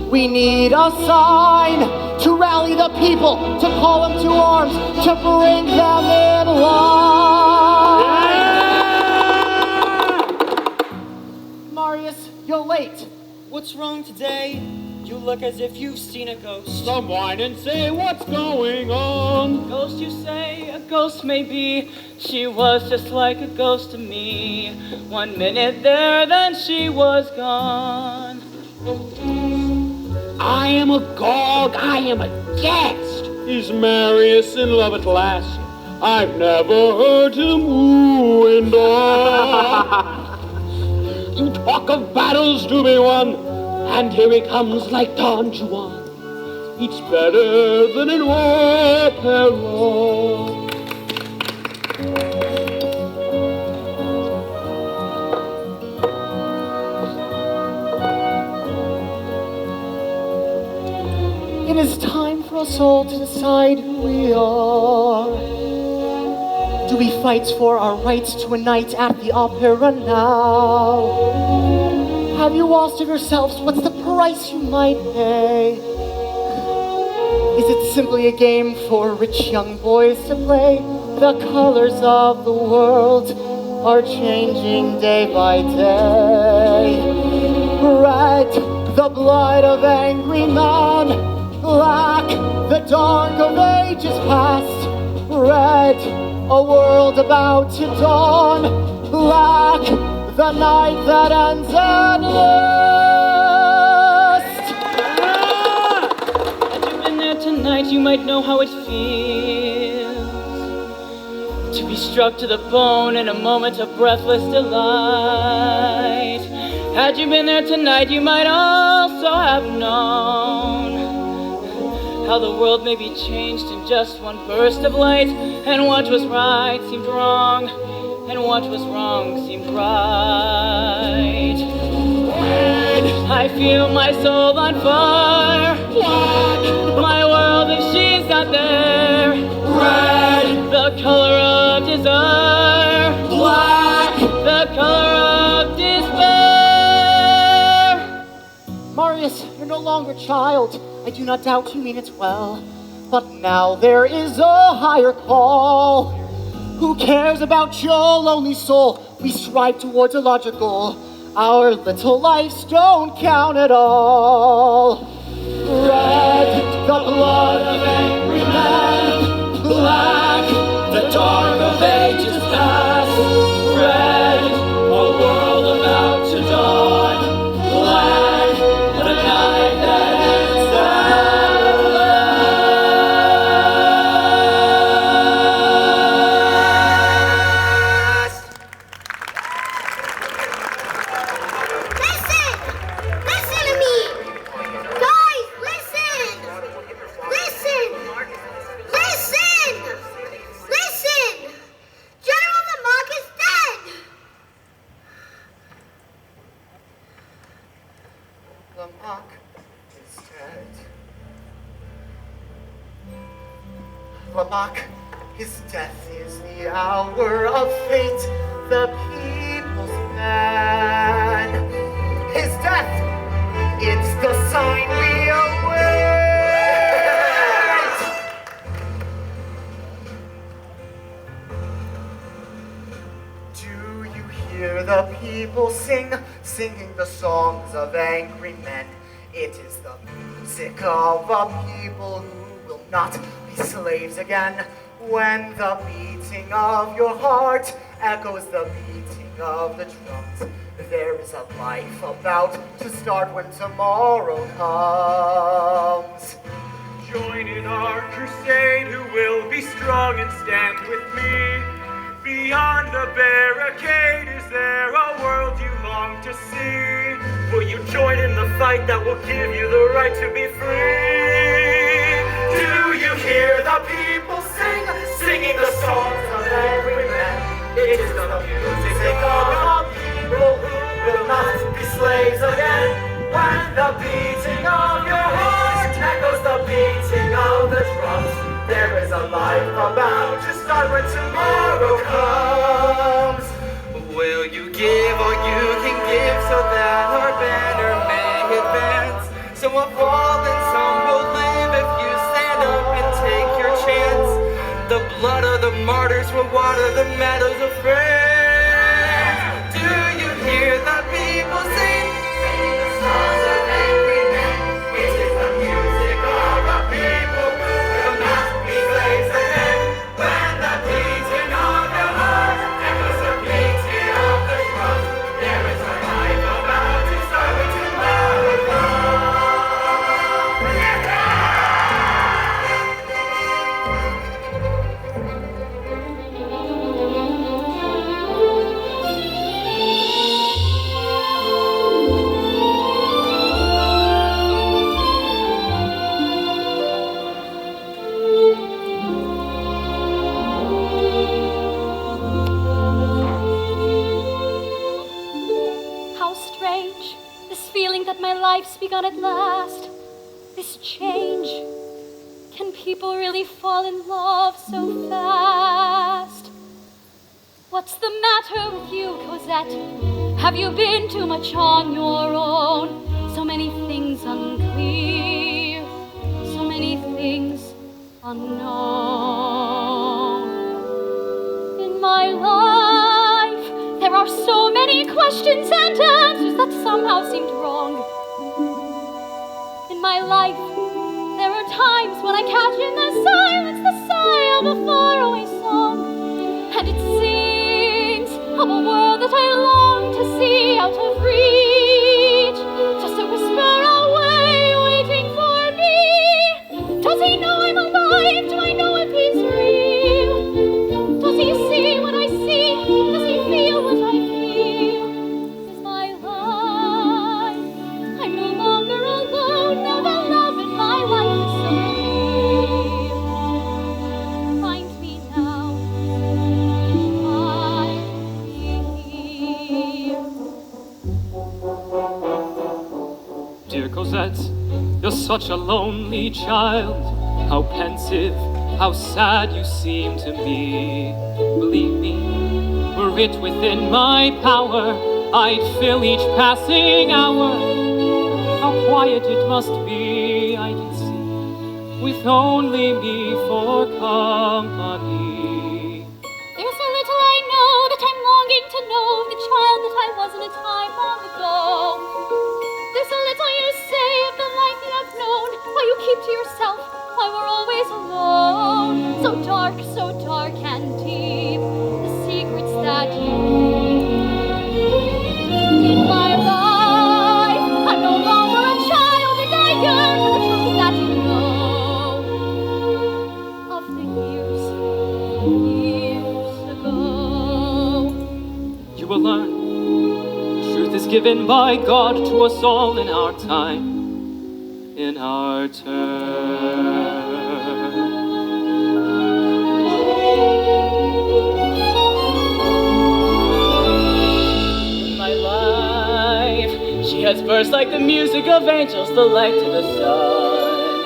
We need a sign to rally the people, to call them to arms, to bring them in line. Yeah! Marius, you're late. What's wrong today? You look as if you've seen a ghost. Some whine and say, what's going on? Ghost, you say? A ghost maybe. She was just like a ghost to me. 1 minute there, then she was gone. I am a gog, I am a guest. Is Marius in love at last? I've never heard him ooh and ah. You talk of battles to be won, and here he comes like Don Juan. Each better than in Opera. It is time for us all to decide who we are. Do we fight for our rights to a night at the opera now? Have you asked of yourselves what's the price you might pay? Is it simply a game for rich young boys to play? The colors of the world are changing day by day. Red, the blood of angry men. Black, the dark of ages past. Red, a world about to dawn. Black, the night that ends at last. Had you been there tonight, you might know how it feels to be struck to the bone in a moment of breathless delight. Had you been there tonight, you might also have known how the world may be changed in just one burst of light, and what was right seemed wrong, and what was wrong seemed right. I feel my soul on fire. My world, if she's not there. Red, the color of desire. Black, the color of despair. Marius, you're no longer a child. I do not doubt you mean it well, but now there is a higher call. Who cares about your lonely soul? We strive towards a larger goal. Our little lives don't count at all. Red, the blood of angry men. Black, the dark of ages past. Red, a world about to dawn. Black, the night that ends at last. Listen! Listen to me! Guys, listen! Listen! Listen! Listen! General Lamarck is dead! Lamarck is dead. Lamarck, his death is the hour of fate, the people's man. His death, it's the sign we await. Do you hear the people singing the songs of angry men? It is the music of a people who will not be slaves again. When the beating of your heart echoes the beating of the drums, there is a life about to start when tomorrow comes. Join in our crusade, who will be strong and stand with me. Beyond the barricade, is there a world you long to see? Will you join in the fight that will give you the right to be free? Do you hear the people singing the songs of angry men? It is the music of a people who will not be slaves again. When the beating of your heart echoes the beating of the drums, there is a life about to start when tomorrow comes. Will you give all you can give so that our banner may advance? So a fallen some will live if you stand up and take your chance. The blood of the martyrs will water the meadows of France. Do you hear the people sing? Sing the songs of angry men. It is the music of a people who will not be slaves again. When the beating of your heart echoes the beating of the drums, there is a life about to start when tomorrow comes. on at last. This change. Can people really fall in love so fast? What's the matter with you, Cosette? Have you been too much on your own? So many things unclear, so many things unknown. In my life, there are so many questions and answers that somehow seemed wrong. In my life, there are times when I catch in the silence the sigh of a faraway song, and it sings of a world that I long to see out of reach, just a whisper away, waiting for me. Does he know I'm alive? Do I know if he's real? Does he see what I see? Does he feel what I feel? This is my life. I'm no longer alone. Now the love in my life is so real. Find me now. Dear Cosette, you're such a lonely child. How pensive, how sad you seem to me. Believe me, were it within my power, I'd fill each passing hour. How quiet it must be, I can see, with only me for company. There's so little I know that I'm longing to know the child that I was in a time long ago. There's so little you say of the life you have known, why you keep to yourself, why we're always alone. So dark and deep, the secrets that you keep. In my life, I'm no longer a child, and I yearn for the truth that you know of the years ago. You will learn. Truth is given by God to us all in our time, in our turn. In my life, she has burst like the music of angels, the light to the sun.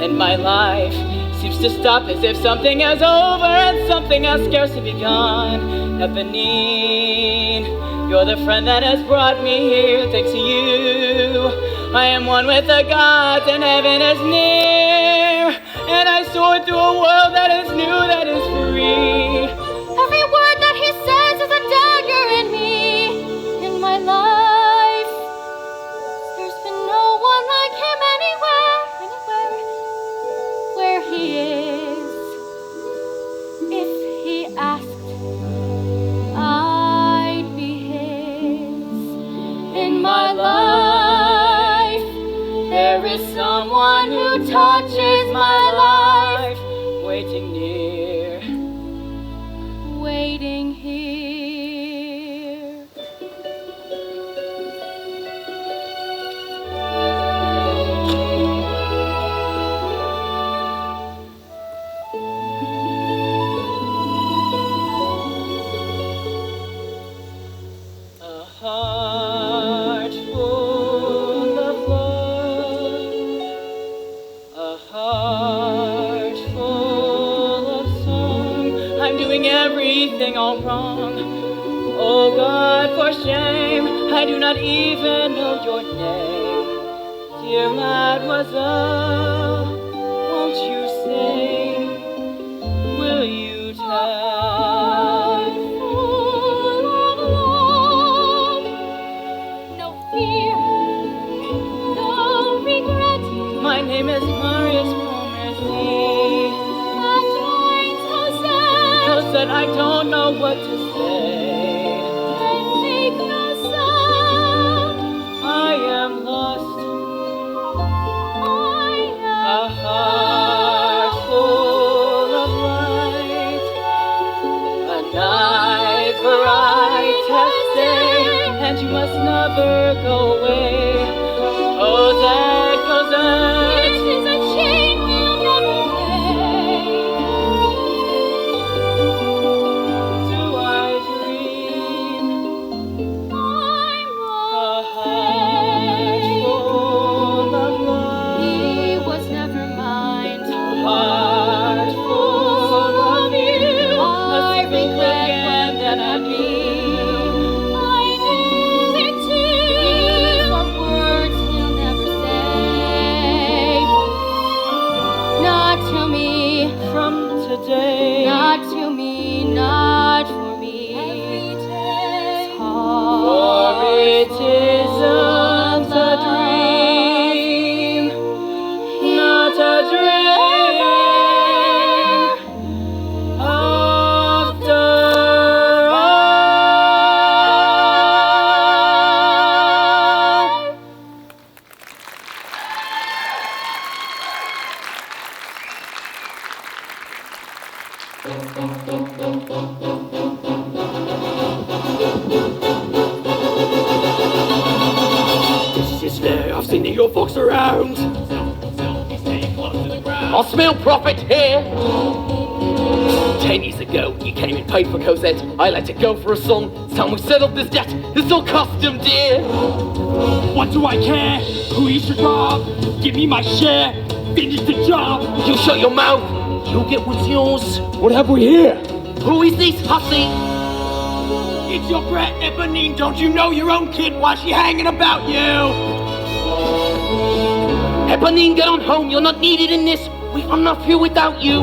And my life seems to stop as if something is over and something has scarcely begun. Eponine, you're the friend that has brought me here, thanks to you. I am one with the gods and heaven is near. And I soar through a world that is new, that is free. Every word that he says is a dagger in me. In my life, there's been no one like him anywhere where he is. If he asked, I'd be his. In my life, there is someone who touches my life, Waiting near, waiting here. a heart full of love, a heart full of song. I'm doing everything all wrong. Oh God, for shame, I do not even know your name. Dear mademoiselle, won't you say, will you tell? Full of love, no fear, no regret. My name is Marius and mine's Cosette. Cosette, I don't know what to say. And make no sound. I am lost. A I heart full of light, a night bright as day, and you must never go away. Cosette, Cosette, It is a chain we'll never break. do I dream? I'm A heart full This is fair, I've seen your folks around. I'll smell profit here. 10 years ago, you came and paid for Cosette. I let it go for a song. It's time we settled this debt. It's all custom, dear. What do I care? Who you should rob? Give me my share. Finish the job. You shut your mouth. You'll get what's yours. What have we here? Who is this hussy? It's your brat, Eponine. Don't you know your own kid? Why's she hanging about you? Eponine, get on home. You're not needed in this. We've enough here without you.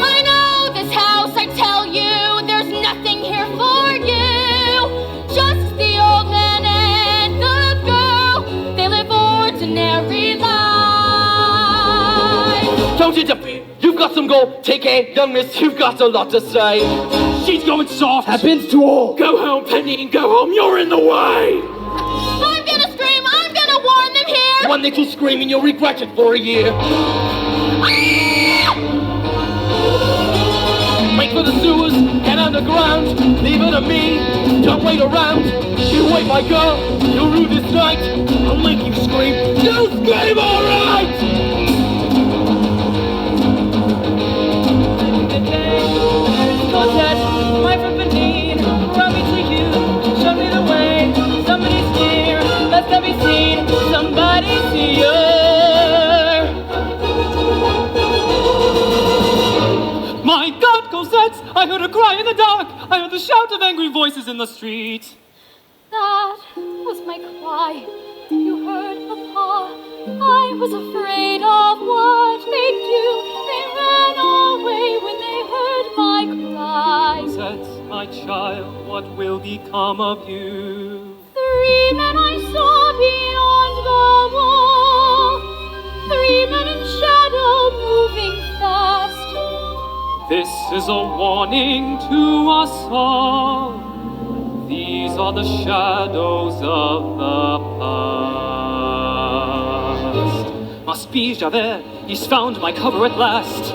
I know this house, I tell you, there's nothing here for you. Just the old man and the girl. They live ordinary lives. Don't interfere. You've got some gold. Take care, young miss. You've got a lot to say. She's going soft. Happens to all. Go home, Penny. Go home. You're in the way. I'm gonna scream. I'm gonna warn them here. One little scream and you'll regret it for a year. Wait for the sewers, get underground, leave it to me, don't wait around. You wait, my girl, you'll rue this night. I'll make you scream, you scream, alright! Cosette, my friend Fantine, brought me to you, showed me the way. Somebody's here, let's not be seen, somebody's here. My God, Cosette, I heard a cry in the dark. I heard the shout of angry voices in the street. That was my cry. You heard, Papa. I was afraid of what they'd do. They ran away when they heard my cry. Cosette, my child, what will become of you? 3 men I saw beyond the wall. 3 men in shadow moving fast. This is a warning to us all. These are the shadows of the past. Must be Javert. He's found my cover at last.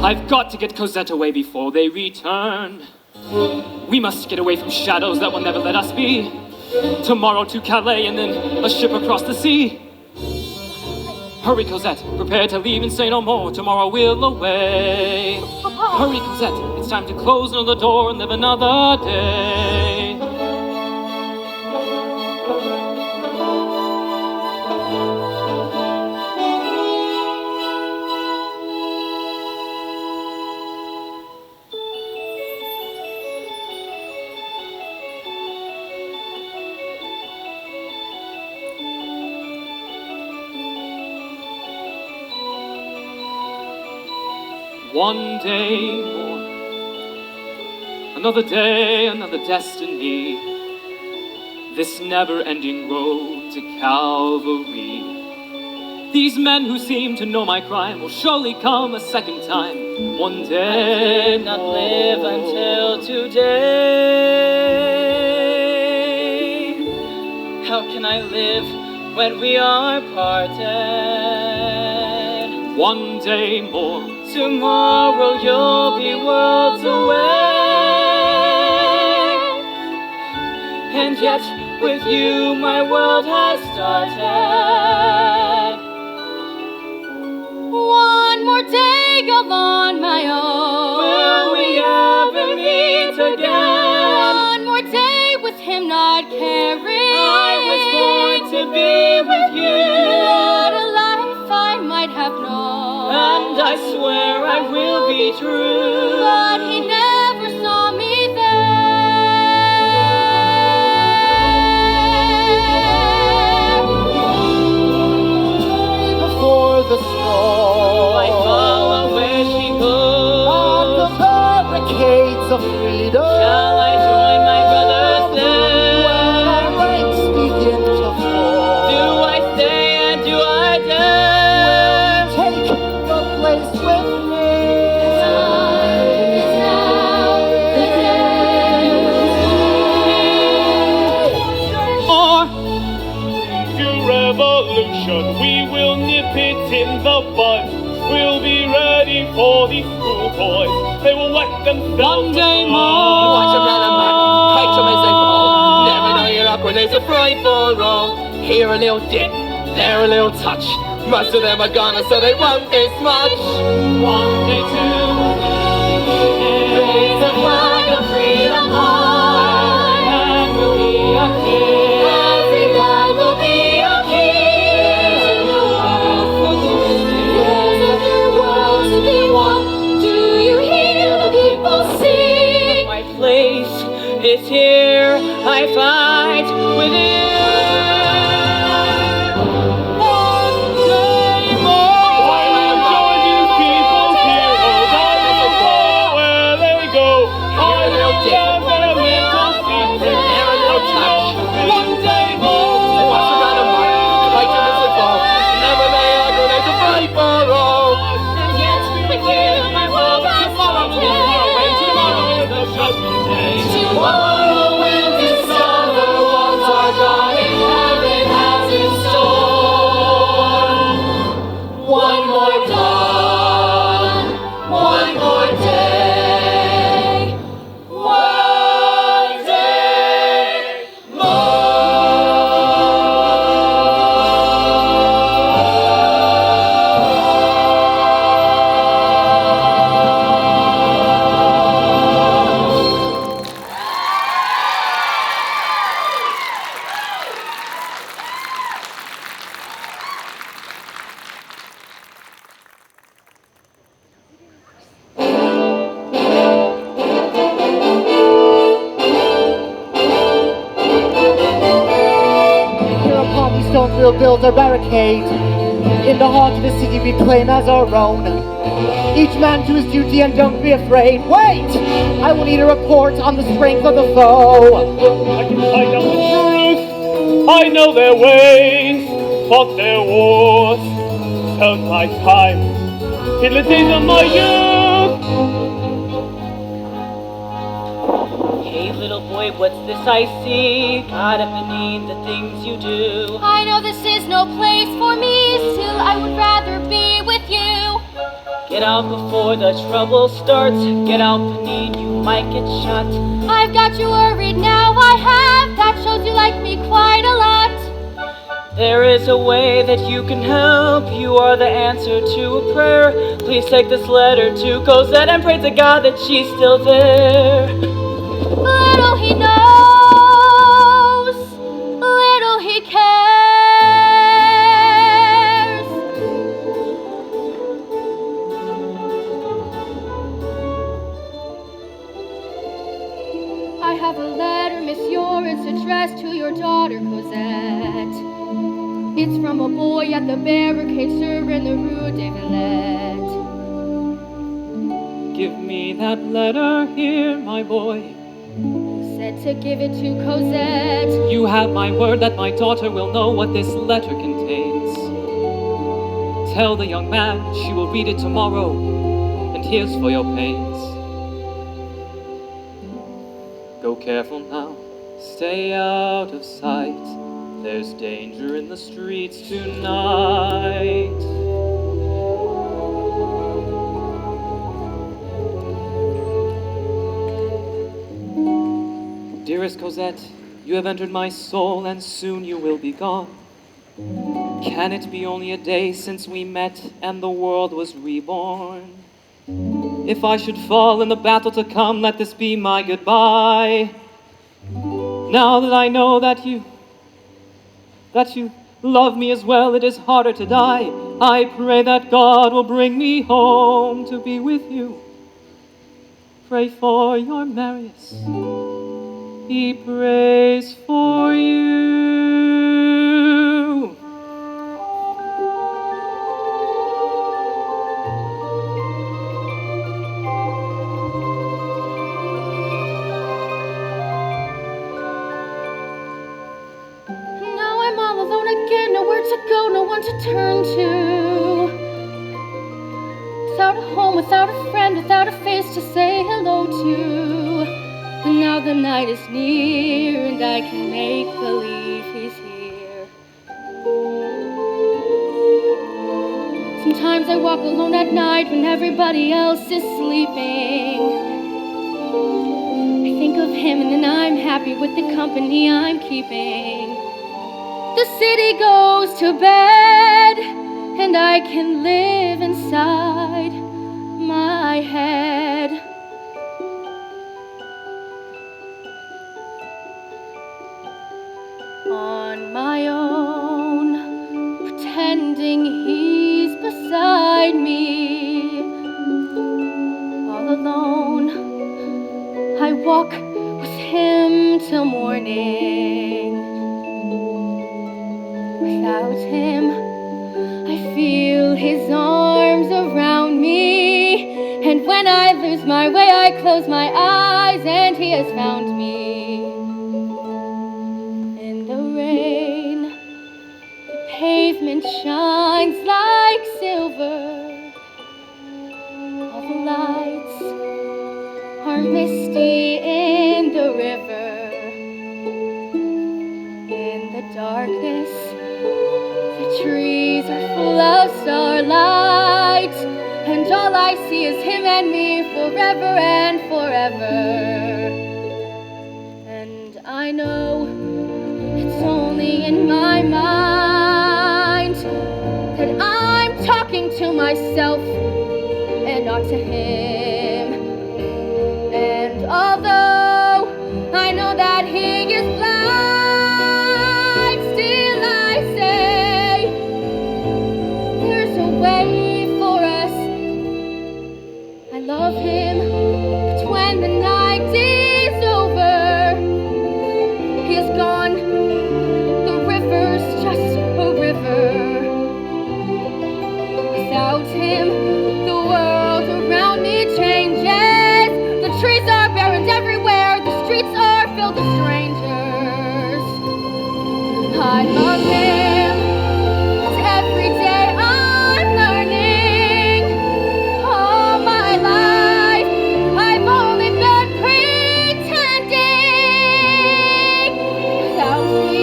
I've got to get Cosette away before they return. We must get away from shadows that will never let us be. Tomorrow to Calais and then a ship across the sea. Hurry, Cosette. Prepare to leave and say no more. Tomorrow we'll away. Hurry, Cosette. It's time to close another door and live another day. One day more, another day, another destiny. This never-ending road to Calvary. These men who seem to know my crime will surely come a second time. One day. I did not live until today. How can I live when we are parted? One day more. Tomorrow you'll be worlds away. And yet with you my world has started. One more day on my own. Will we ever meet again? One more day with him not caring. I was born to be with you. What a life I might have known. And I swear I will be true. But he never saw me there. Before the storm, I follow where she goes. On the barricades of freedom, shall I join my brothers there? When our ranks begin to fall, do I stay and do I dare? Take the place with me. Time is now the day. Or to revolution, we will nip it in the bud. We'll be ready for these schoolboys. They will wet themselves. One day more. Watch a brother man, kite them as they fall. Never know your luck when there's a frightful roll. Here a little dip, there a little touch. Most of them are gone, so they won't miss much. One day too, raise the flag of freedom high, and we'll be a king. Every man will be a king. There's a new world to be won. Do you hear the people sing? My place is here. I fight with you. Tomorrow when this other ones are gone and heaven has in store. One more dawn, one more day, one day Hereupon we stones will build a barricade. In the heart of the city we claim as our own. Each man to his duty and don't be afraid. Wait! I will need a report on the strength of the foe. I can find out the truth. I know their ways, fought their wars, turned my time in the days of my youth. Hey little boy, what's this I see? Caught up beneath the things you do. I know this is no place for me, still I would rather be with you. Get out before the trouble starts. Get out beneath, you might get shot. I've got you worried now, I have. That shows you like me quite a lot. There is a way that you can help. You are the answer to a prayer. Please take this letter to Cosette and pray to God that she's still there. Little he knows, little he cares. I have a letter, monsieur, it's addressed to your daughter, Cosette. It's from a boy at the Barricade, sir, in the Rue de Villette. Give me that letter here, my boy. Said to give it to Cosette. You have my word that my daughter will know what this letter contains. Tell the young man she will read it tomorrow, and here's for your pains. Go careful now, stay out of sight. There's danger in the streets tonight. Dearest Cosette, you have entered my soul, and soon you will be gone. Can it be only a day since we met and the world was reborn? If I should fall in the battle to come, let this be my goodbye. Now that I know that you love me as well, it is harder to die. I pray that God will bring me home to be with you. Pray for your Marius. He prays for you. Now I'm all alone again, nowhere to go, no one to turn to. Without a home, without a friend, without a face to say hello to. And now the night is near, and I can make believe he's here. Sometimes I walk alone at night when everybody else is sleeping. I think of him and then I'm happy with the company I'm keeping. The city goes to bed and I can live inside my head. On my own, pretending he's beside me. All alone, I walk with him till morning. Without him, I feel his arms around me. And when I lose my way, I close my eyes and he has found me. In the rain, the pavement shines like silver. All the lights are misty in the river. In the darkness, the trees are full of starlight, and all I see is him and me forever and forever. And I know it's only in my mind that I'm talking to myself and not to him. And although I know that he is blind, still I say there's a way for us. I love him, but when the night is over, he is gone. The river's just a river. Without him, the world around me changes. The trees are barren everywhere. The streets are filled with strangers. I love him, but every day I'm learning. All my life I've only been pretending. Without me,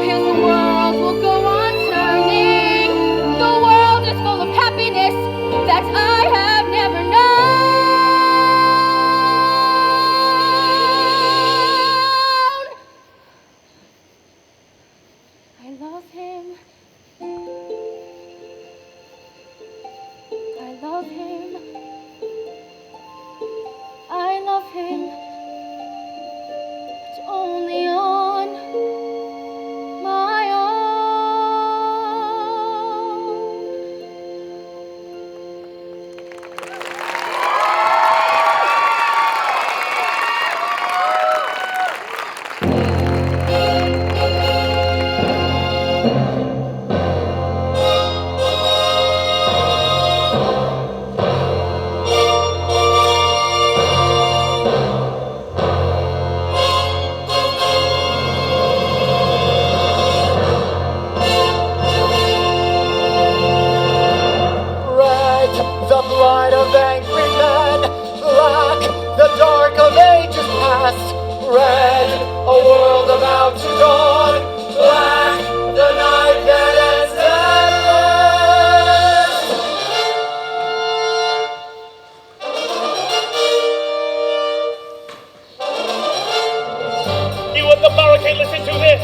his world will go on turning. The world is full of happiness that I have never known. I love him. I love him. I love him. But only on my own. Red, the blood of angry men. Black, the dark of ages past. Red, a world about to dawn. Black, the night that ends at last. You at the barricade, listen to this.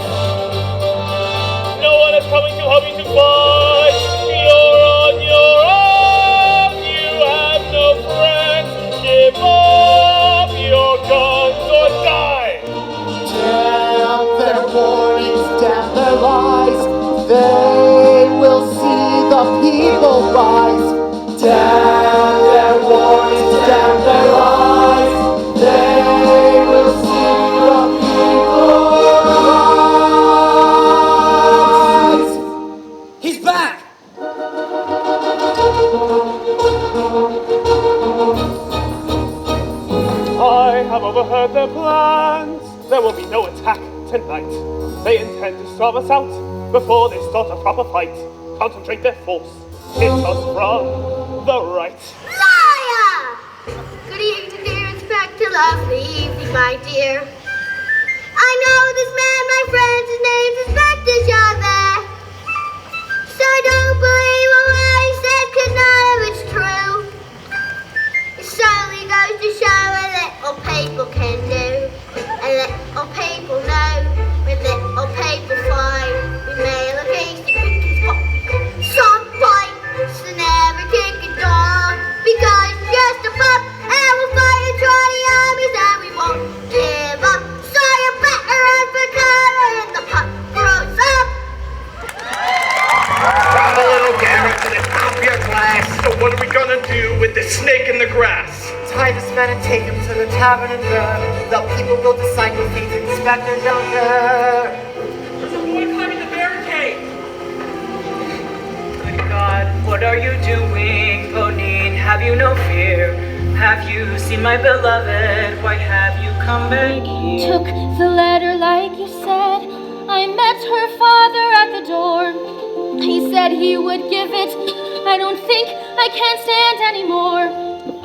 No one is coming to help you to fight. You're on your own. You have no friends. Give up your guns or die. Damn their warnings, damn their lies. They will see the people rise. Damn their warnings, damn their lies. They will see the people rise. He's back! I have overheard their plans. There will be no attack tonight. They intend to starve us out before they start a proper fight. Concentrate their force. Hit us from the right. Liar! Good evening, dear. It's back to lovely evening, my dear. I know this man, my friends. His name's Inspector Javert. So don't believe a word he said, people can do, and little people know. When little people fight, we may look easy, picky spot. Some fights and never kick a dog, because just a pup, and we'll fight and try the armies, and we won't give up. So you better run for cover, and the pup grows up. Come a little Garrett to the top of your glass. So what are we gonna do with the snake in the grass? Tie this man and take him to the tavern and burn. The people will decide who feeds Inspector Junker. There's a boy climbing the barricade. Good God, what are you doing, Ponine? Have you no fear? Have you seen my beloved? Why have you come back here? Took the letter like you said. I met her father at the door. He said he would give it. I don't think I can stand anymore.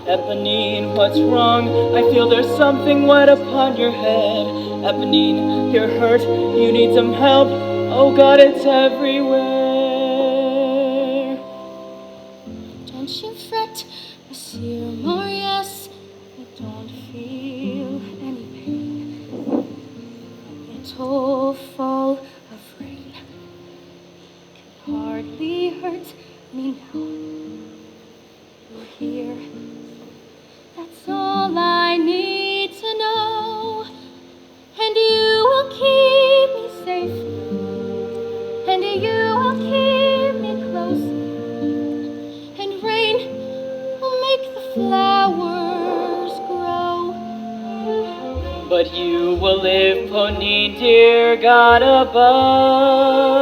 Eponine, what's wrong? I feel there's something wet upon your head. Eponine, you're hurt. You need some help. Oh God, it's everywhere. Don't you fret, Monsieur Marius. I don't feel any pain. A little fall of rain can hardly hurt me now. You're here. That's all I need to know. And you will keep me safe. And you will keep me close. And rain will make the flowers grow. But you will live, Ponine, dear God above.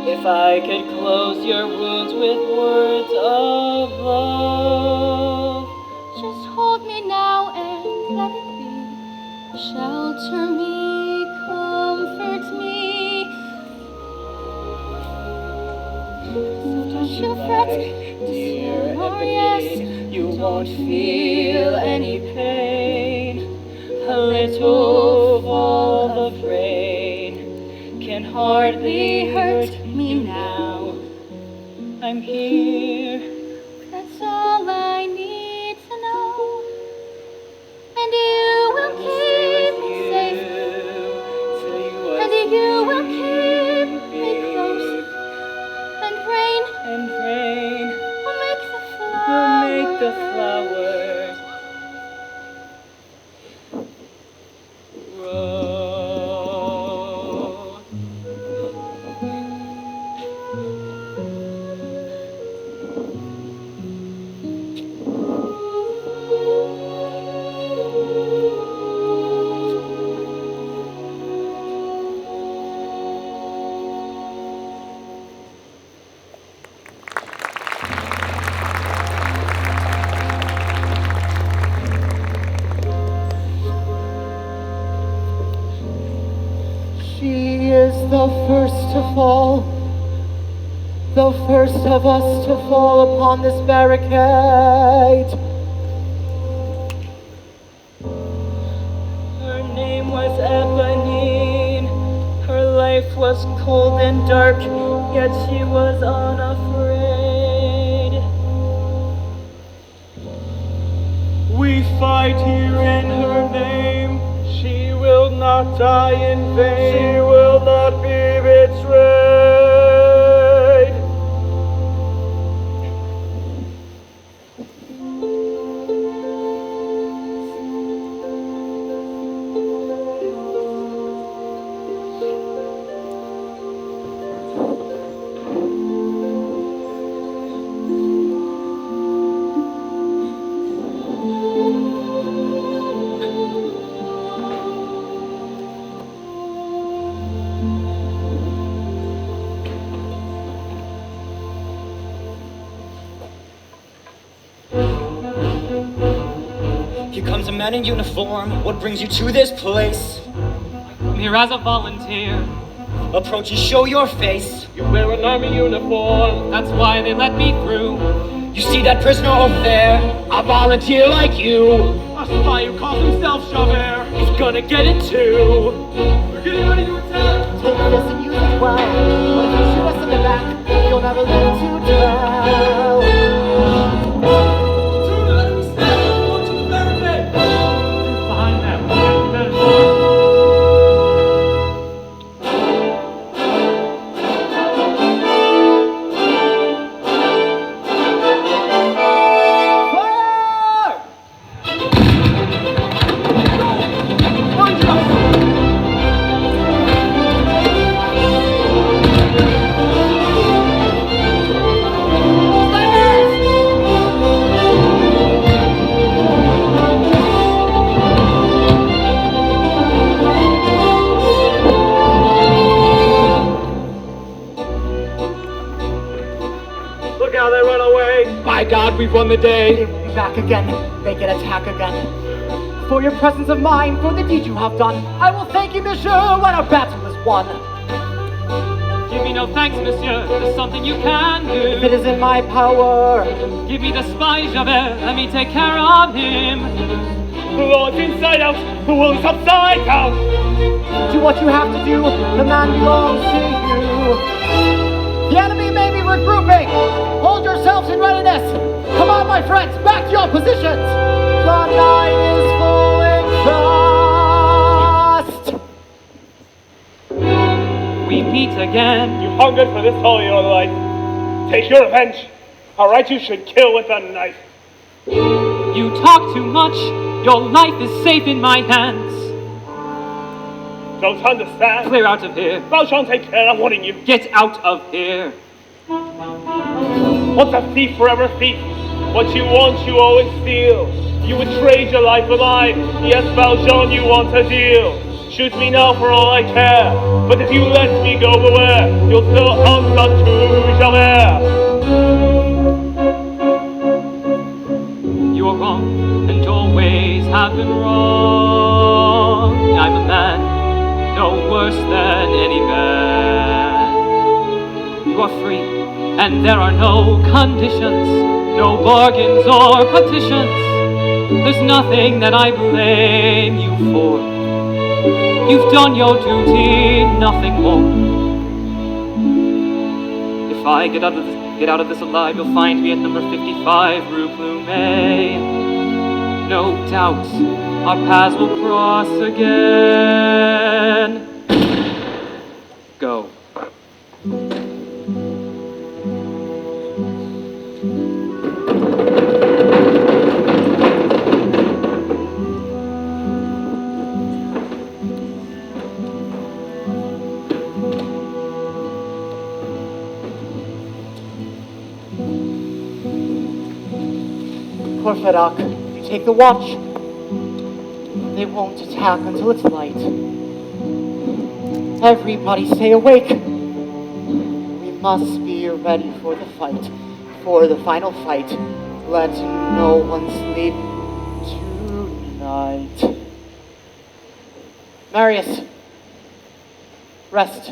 If I could close your wounds with words of love. Just hold me now and let it be. Shelter me, comfort me. So don't you fret, dear Eponine, you won't feel any pain. A little fall of rain can hardly hurt me now. I'm here. That's all I need to know. And you will keep me safe. And you will keep me close. And rain will make the flowers grow. She is the first to fall, the first of us to fall upon this barricade. Her name was Eponine. Her life was cold and dark, yet she was unafraid. We fight here in her name. She will not die in vain. She will not be betrayed. Here comes a man in uniform. What brings you to this place? I'm here as a volunteer. Approach and show your face. You wear an army uniform. That's why they let me through. You see that prisoner over there? A volunteer like you. A spy who calls himself Javert. He's gonna get it too. We're getting ready to attack. Take this and use it well. But if you shoot us in the back, you'll never live to tell. we've won the day. It will be back again, make it attack again. For your presence of mind, for the deed you have done, I will thank you, monsieur, when our battle is won. Give me no thanks, monsieur, there's something you can do. If it is in my power. Give me the spy, Javert, let me take care of him. The Lord's inside out, the world's upside down. Do what you have to do, the man belongs to you. The enemy may be regrouping. Hold yourselves in readiness. Come on, my friends, back to your positions. The night is falling fast. We meet again. You hungered for this all your life. Take your revenge. All right, you should kill with a knife. You talk too much. Your life is safe in my hands. Don't understand. Clear out of here. Valjean, take care, I'm warning you. Get out of here. Once a thief, forever thief. What you want, you always steal. You would trade your life for mine. Yes, Valjean, you want a deal. Shoot me now for all I care. But if you let me go, beware. You'll still answer to Javert. You're wrong, and always have been wrong. I'm a man, no worse than any man. You are free, and there are no conditions, no bargains or petitions. There's nothing that I blame you for. You've done your duty, nothing more. If I get out of this alive, you'll find me at number 55, Rue Plumet. No doubt, our paths will cross again. Go. Courfeyrac, you take the watch. They won't attack until it's light. Everybody stay awake. We must be ready for the fight, for the final fight. Let no one sleep tonight. Marius, rest.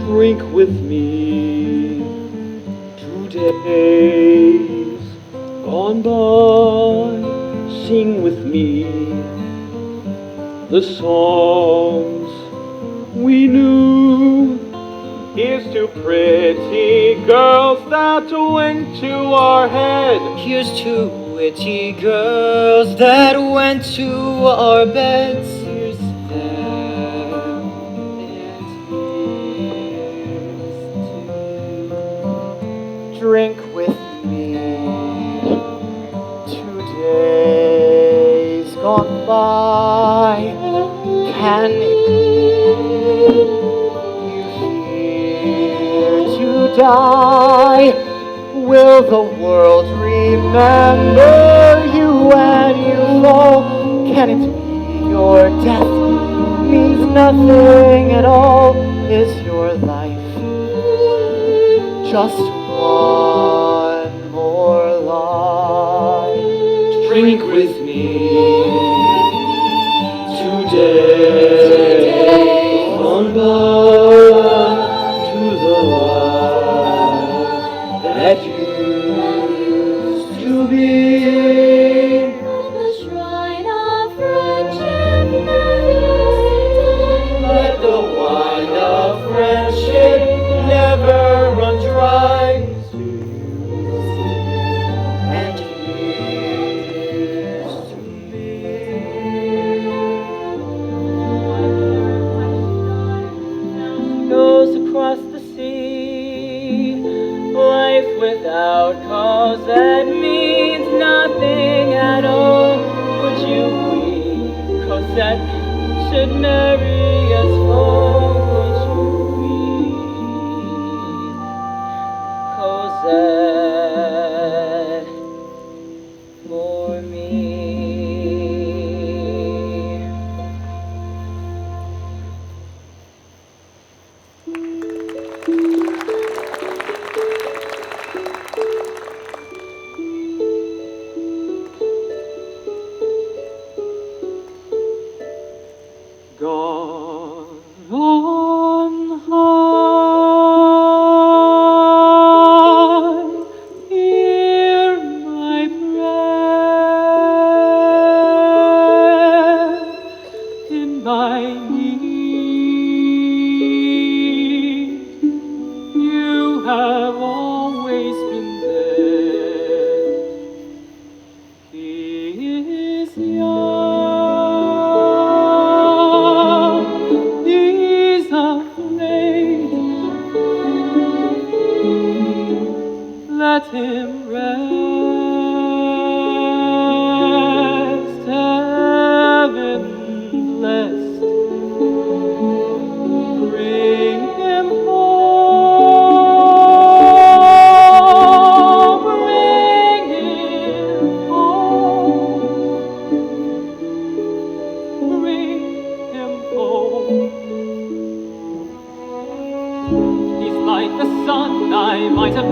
Drink with me 2 days gone by. Sing with me the songs we knew. Here's to pretty girls that went to our head. Here's to witty girls that went to our beds. Here's Drink with me 2 days gone by. Can you fear to die? Will the world remember you when you fall? Can it be your death means nothing at all? Is your life just one more lie? Drink with me 2 days gone by to the life that used to be. The shrine of friendship never dies. Let the wine of friendship never run dry. And here's to me. goes across the sea. Life without Cosette means nothing at all. Would you weep? Cosette should marry us all. Would you weep? Cosette for me.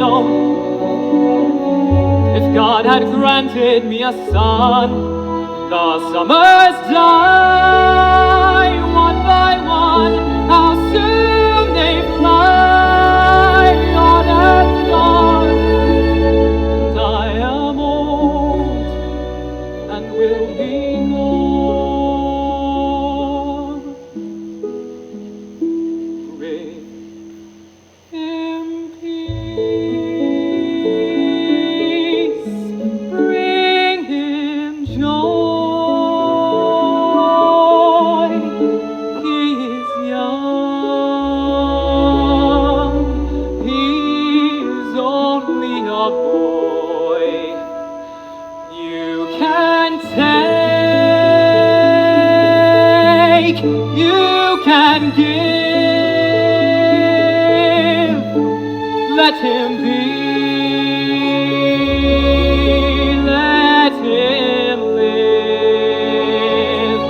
know if God had granted me a son. The summers die one by one, how soon they fly on and on. And I am old and will be gone. Pray in peace, bring him joy. He is young, he's only a boy. You can take, you can give, let him be, let him live.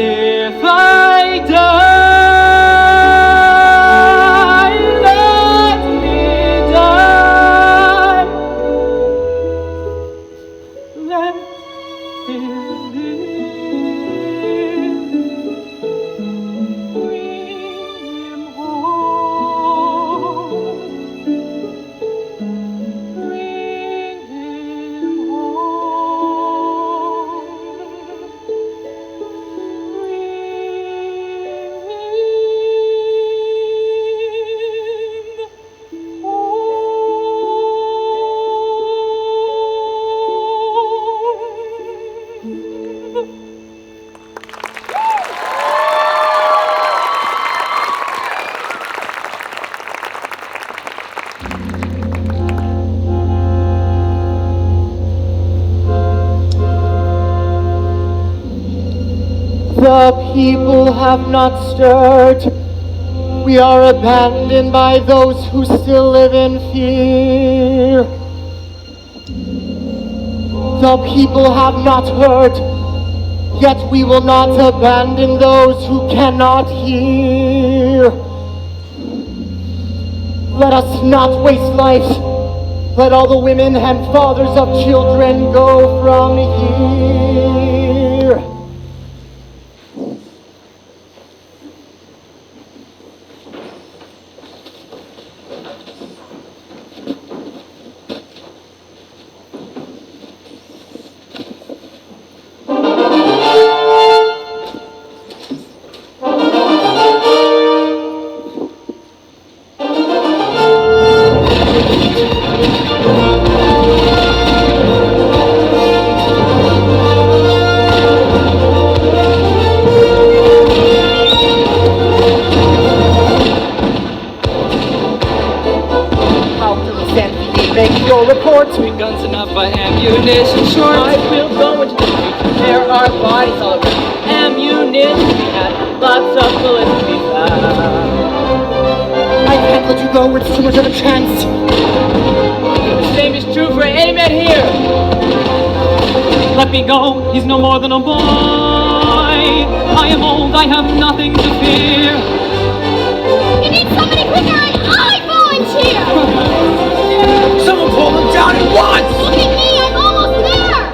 If I die, let me die. Let him live. Bring him home. Bring him home. The people have not stirred. We are abandoned by those who still live in fear. The people have not heard, yet we will not abandon those who cannot hear. Let us not waste life. Let all the women and fathers of children go from here. Three guns enough for ammunition short. I will go into the street. There are bodies all over. Ammunition to be had. Lots of bullets to be found. I can't let you go. It's too much of a chance. The same is true for any man here. Let me go, he's no more than a boy. I am old, I have nothing to fear. You need somebody quicker and I volunteer! Someone pull him down at once! Look at me, I'm almost there!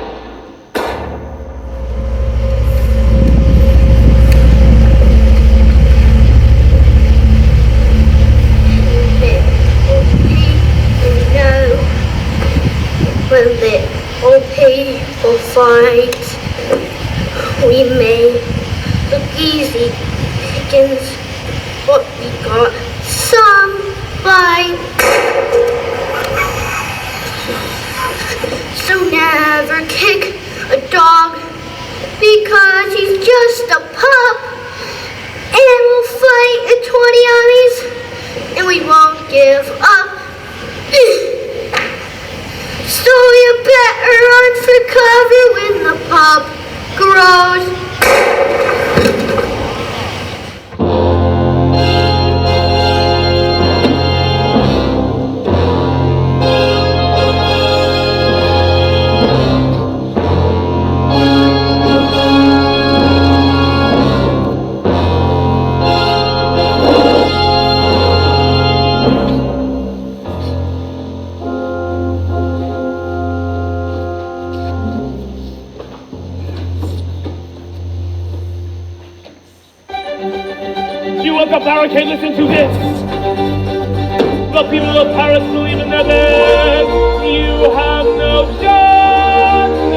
When the old people fight, we may look easy pickings, but we got some fight. So never kick a dog because he's just a pup, and we'll fight at 20 armies, and we won't give up. So you better run for cover when the pup grows. You at the barricade, listen to this. The people of Paris believe in their best. You have no chance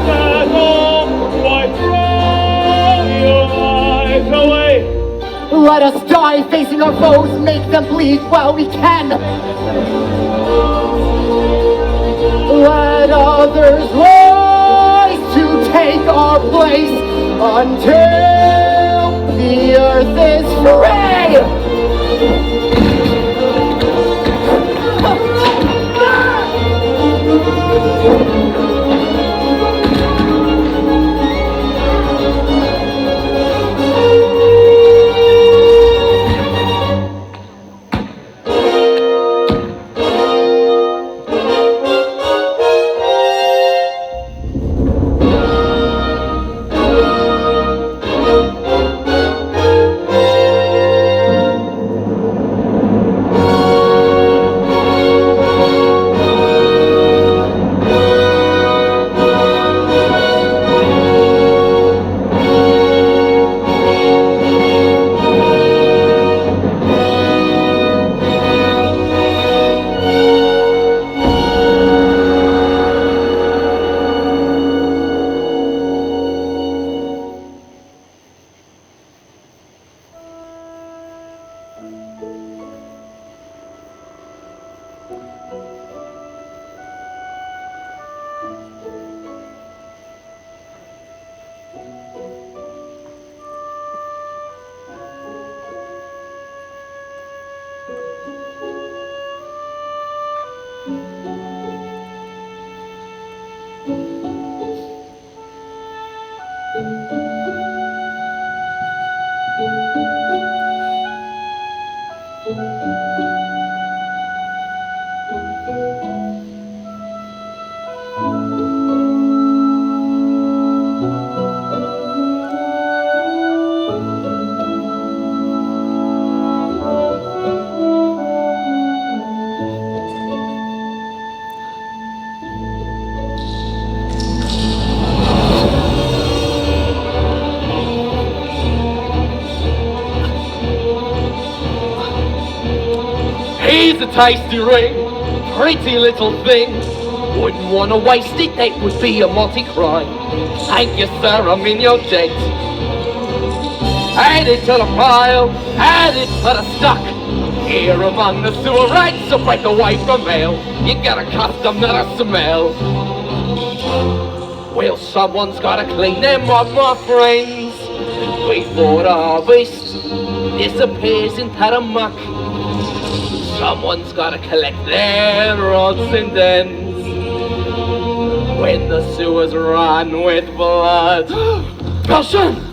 at all. Why throw your eyes away? Let us die facing our foes, make them bleed while we can. Let others rise to take our place until the earth is free. Here's a tasty ring, pretty little thing. Wouldn't want to waste it, that would be a multi-crime. Thank you, sir, I'm in your debt. Add it to the pile, add it to the stock. Here among the sewer rats, so break away from hell. You get accustomed to the smell. Well, someone's gotta clean them up, my friends, before the harvest disappears into the muck. Someone's gotta collect their odds and ends when the sewers run with blood. Valjean!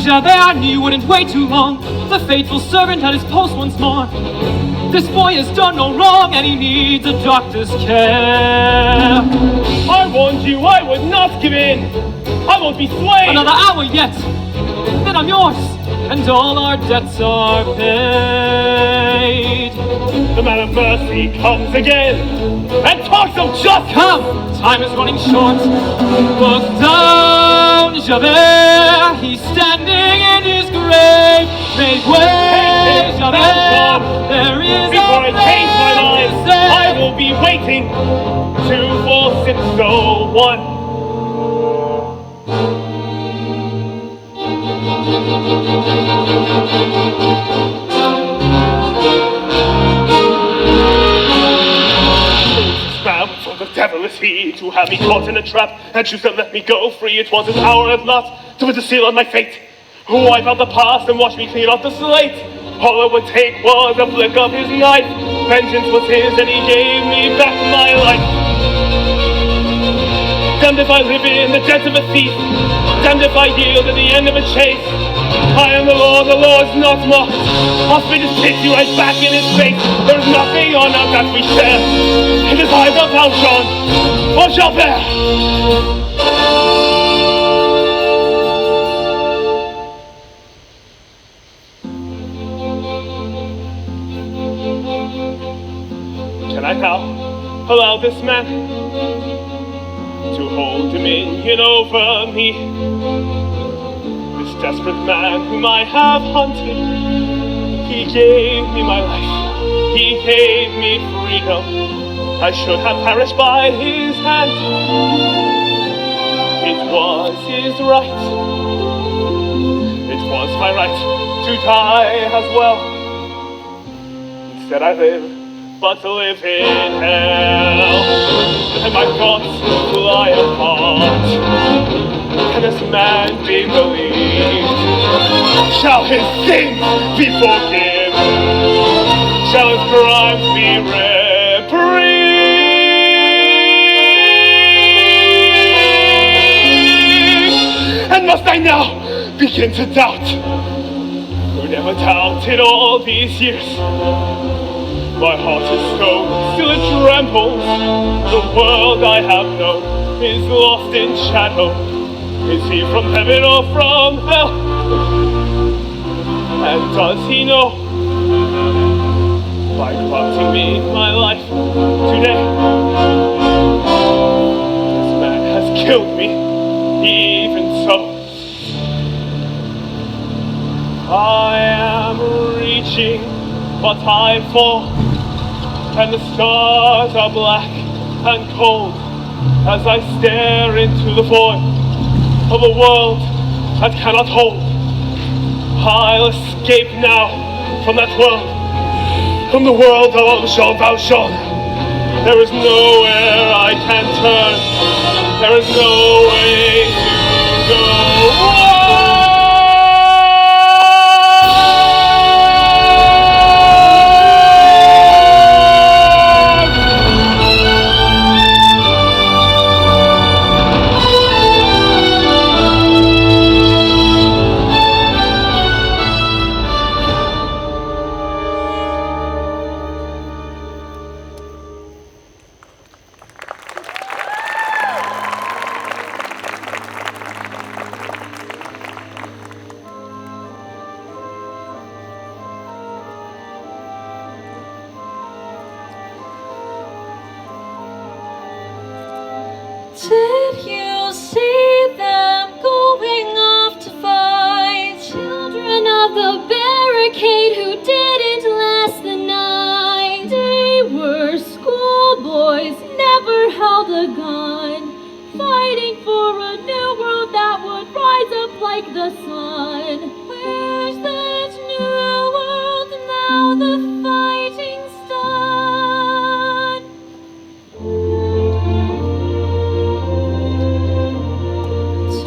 Javert, I knew you wouldn't wait too long. The faithful servant at his post once more. This boy has done no wrong and he needs a doctor's care. I warned you I would not give in. I won't be slain. Another hour yet, then I'm yours, and all our debts are paid. The man of mercy comes again and talks of justice. Come, time is running short. Look down, Javert, he's standing in his grave. Make way, Javert, there is before I change my mind, I will be waiting. 24601. What the devil is he to have me caught in a trap and choose to let me go free? It was his hour of lot to put the seal on my fate. Wipe out the past and wash me clean off the slate. All it would take was a flick of his knife. Vengeance was his and he gave me back my life. Damned if I live in the depths of a thief. Damned if I yield at the end of a chase. I am the law is not mocked. I'll spit his pity right back in his face. There's nothing on earth that we share. It is either Valjean or Javert. Can I now allow this man to hold dominion over me? This desperate man whom I have hunted, he gave me my life, he gave me freedom. I should have perished by his hand. It was his right, it was my right to die as well. Instead I live, but to live in hell, and my thoughts fly apart. Can this man be believed? Shall his sins be forgiven? Shall his crimes be reprieved? And must I now begin to doubt? Who never doubted all these years? My heart is stone, still it trembles. The world I have known is lost in shadow. Is he from heaven or from hell? And does he know? By corrupting me, my life today, this man has killed me, even so. I am reaching, but I fall. And the stars are black and cold as I stare into the void of a world that cannot hold. I'll escape now from that world, from the world of Jean Valjean. There is nowhere I can turn, there is no way to go. Did you see them going off to fight? Children of the barricade who didn't last the night. They were schoolboys, never held a gun, fighting for a new world that would rise up like the sun. Where's that new world now the fighting's done?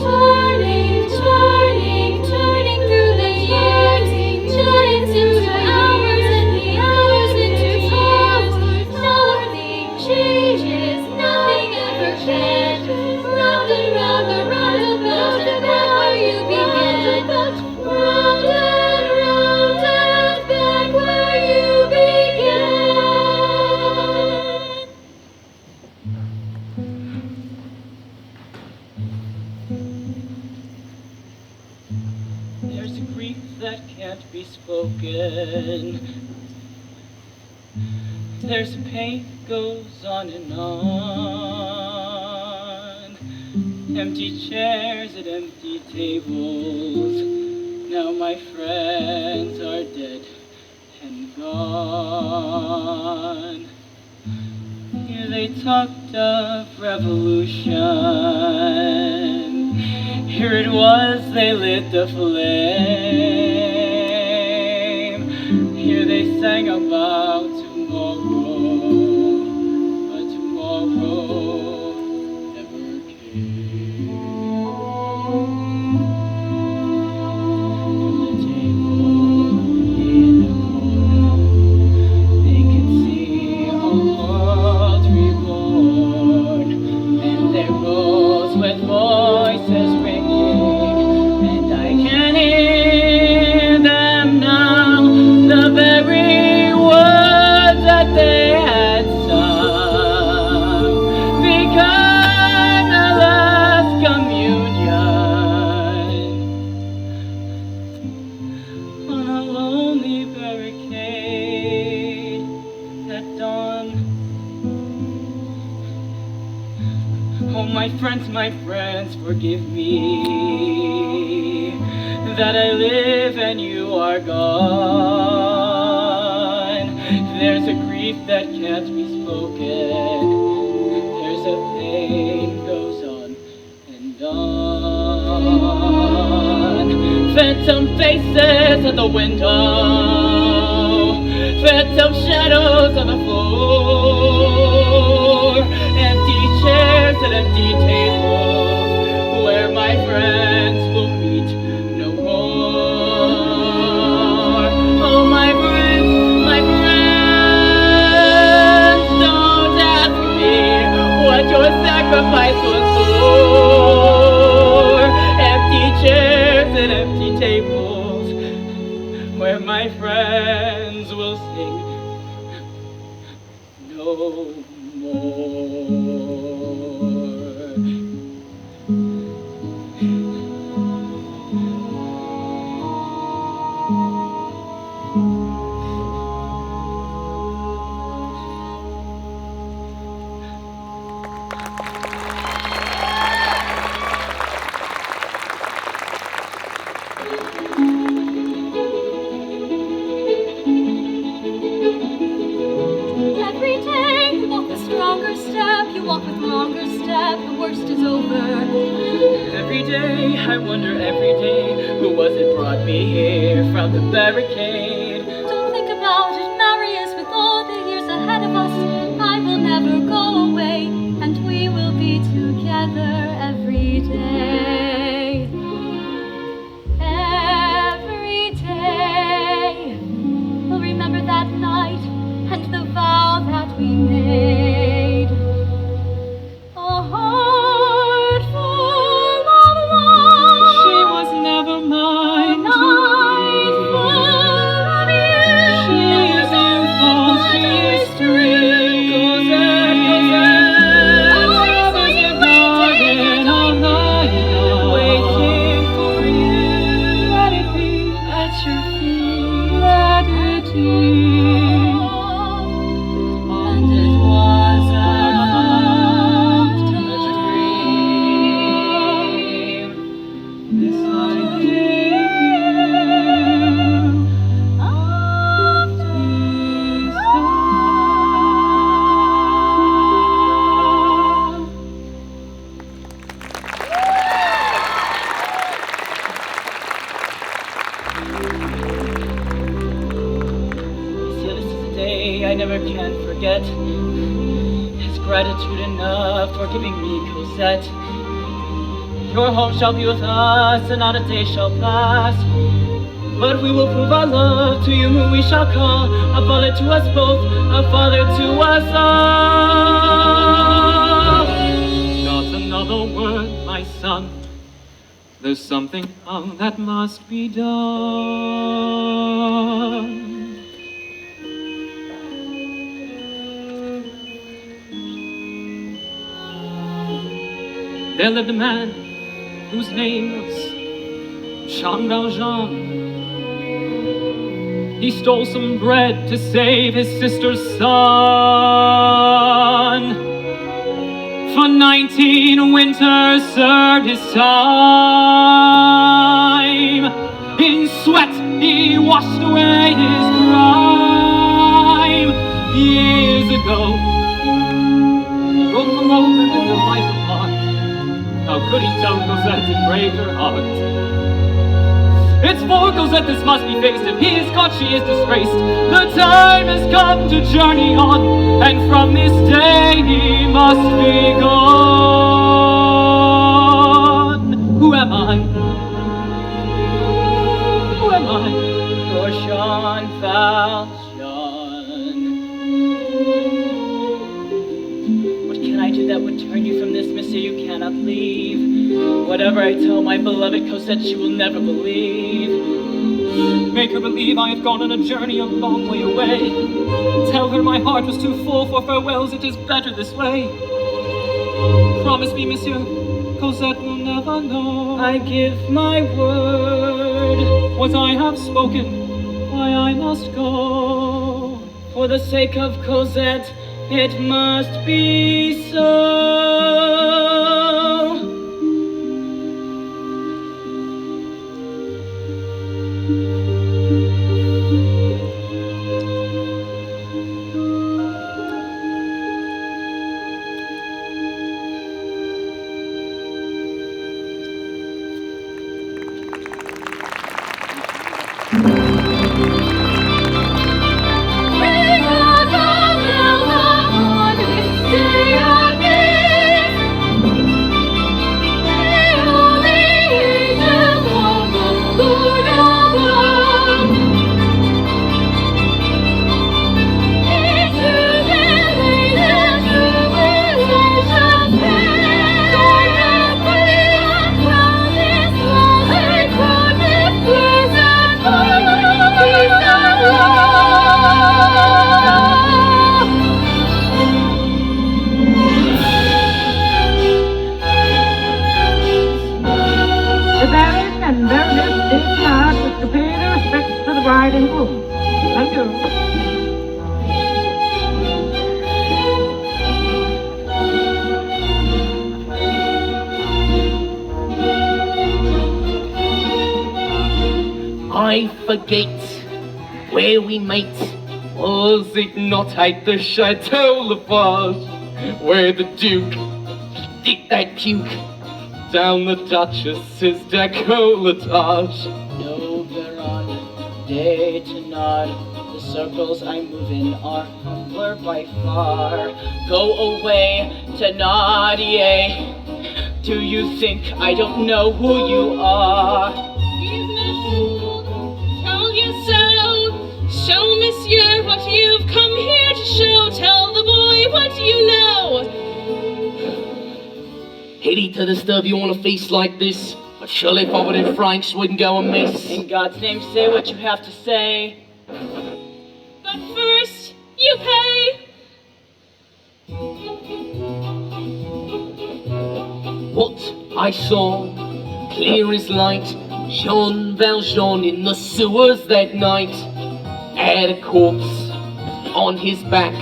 Turning, turning, turning through the years, giants into hours and the hours into years. Nothing changes, nothing ever can. Round and round the roundabout, and back where you began. Round and back where you began. There's a grief that can't be spoken. There's a pain that goes on and on. Empty chairs at empty tables. Now my friends are dead and gone. Here they talked of revolution. Here it was they lit the flame. Here they sang about tomorrow, but tomorrow never came. From the table in the corner, they could see My friends, forgive me that I live and you are gone. There's a grief that can't be spoken. There's a pain goes on and on. Phantom faces at the window, phantom shadows on the floor, empty chairs and empty tables where my friends will meet no more. Oh, my friends, don't ask me what your sacrifice was for. Empty chairs and empty tables where my friends will sing no more. Every day you walk a stronger step, you walk with longer step, the worst is over. Every day, I wonder every day, who was it brought me here from the barricade? Don't think about it, Marius, with all the years ahead of us, I will never go away, and we will be together every day. Every day, we'll remember that night and the vow that we made. A heart full of love. She was never mine. A night full of you. She is youthful, she is free. Cosette, Always are you waiting all night long, waiting for you. Let it be at your feet. Let it be. And it was a dream. This I gave you of Monsieur, this is a day I never can forget. Is gratitude enough for giving me Cosette? Your home shall be with us, and not a day shall pass. But we will prove our love to you, whom we shall call a father to us both, a father to us all. Not another word, my son. There's something that must be done. There lived a man whose name was Valjean. He stole some bread to save his sister's son. For 19 winters served his time. In sweat he washed away his crime. Years ago, he broke the rope and took her life apart. How could he tell Cosette and break her heart? It's for Cosette this must be faced. If he is caught, she is disgraced. The time has come to journey on, and from this day he must be gone. Who am I? Who am I? Your Jean Valjean. What can I do that would turn you from this, monsieur? You cannot leave. Whatever I tell my beloved Cosette, she will never believe. Make her believe I have gone on a journey a long way away. Tell her my heart was too full for farewells, it is better this way. Promise me, monsieur, Cosette will never know. I give my word. What I have spoken, why I must go. For the sake of Cosette, it must be so. I forget where we met. Was it not at the Chateau Lafarge, where the Duke did that puke down the Duchess's decolletage? No, Baron, day to nod. The circles I move in are humbler by far. Go away, Thénardier. Do you think I don't know who you are? Tell you so. Show Monsieur what you've come here to show. Tell the boy what you know. Hate to disturb you on a feast like this, but surely forward in Franks wouldn't go amiss. In God's name, say what you have to say. But first, you pay. What I saw, clear as light, Jean Valjean in the sewers that night, had a corpse on his back,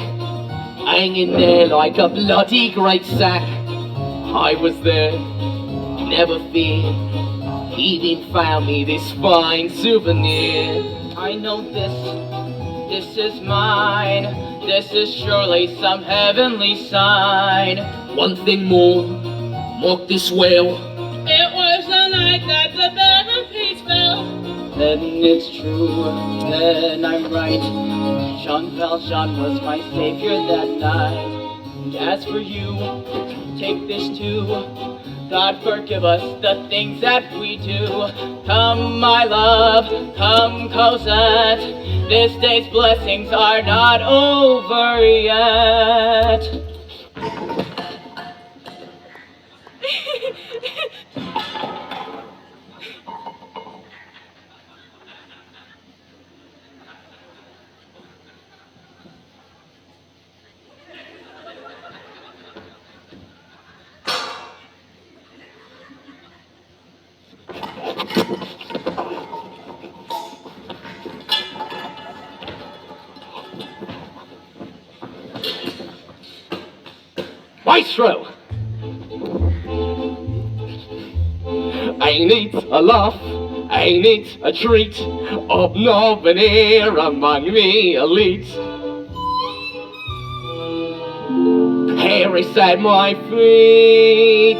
hanging there like a bloody great sack. I was there, never fear, he even found me this fine souvenir. I know this is mine. This is surely some heavenly sign. One thing more, mark this well. It was the night that the barricade fell. Then it's true, then I'm right. Jean Valjean was my savior that night. And as for you, take this too. God forgive us the things that we do. Come, my love, come, Cosette. This day's blessings are not over yet. Maestro! Ain't it a laugh? Ain't it a treat? Hobnobbing here among the elite. Paris at my feet,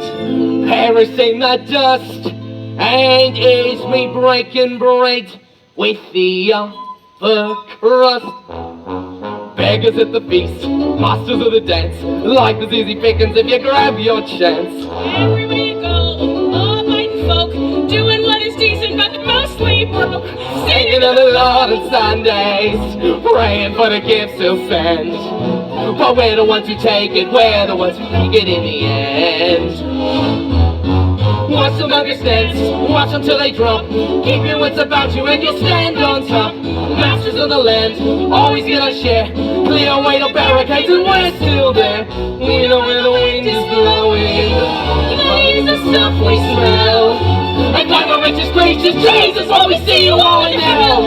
Paris in the dust, and is me breaking bread with the upper crust. Beggars at the feast, masters of the dance, like the easy pickings if you grab your chance. Everywhere you go, all fighting folk, doing what is decent but mostly broke. Singing to the Lord on Sundays, praying for the gifts he'll send. But we're the ones who take it, we're the ones who make it in the end. Watch them understand, watch them till they drop. Keep your wits about you and you'll stand on top. Masters of the land, always get our share. Clear away the barricades and we're still there. We know where the wind is blowing. Money is the stuff we smell. And by the richest gracious Jesus, while we see you all in hell.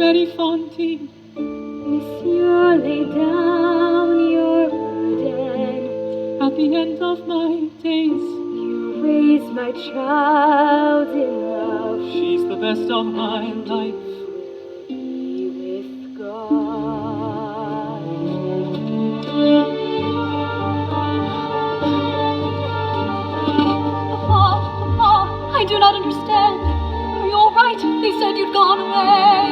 Lady Fantine. Monsieur, lay down your burden. At the end of my days, You raised my child in love. she's the best of my life. Be with God. Papa, I do not understand. Are you all right? They said you'd gone away.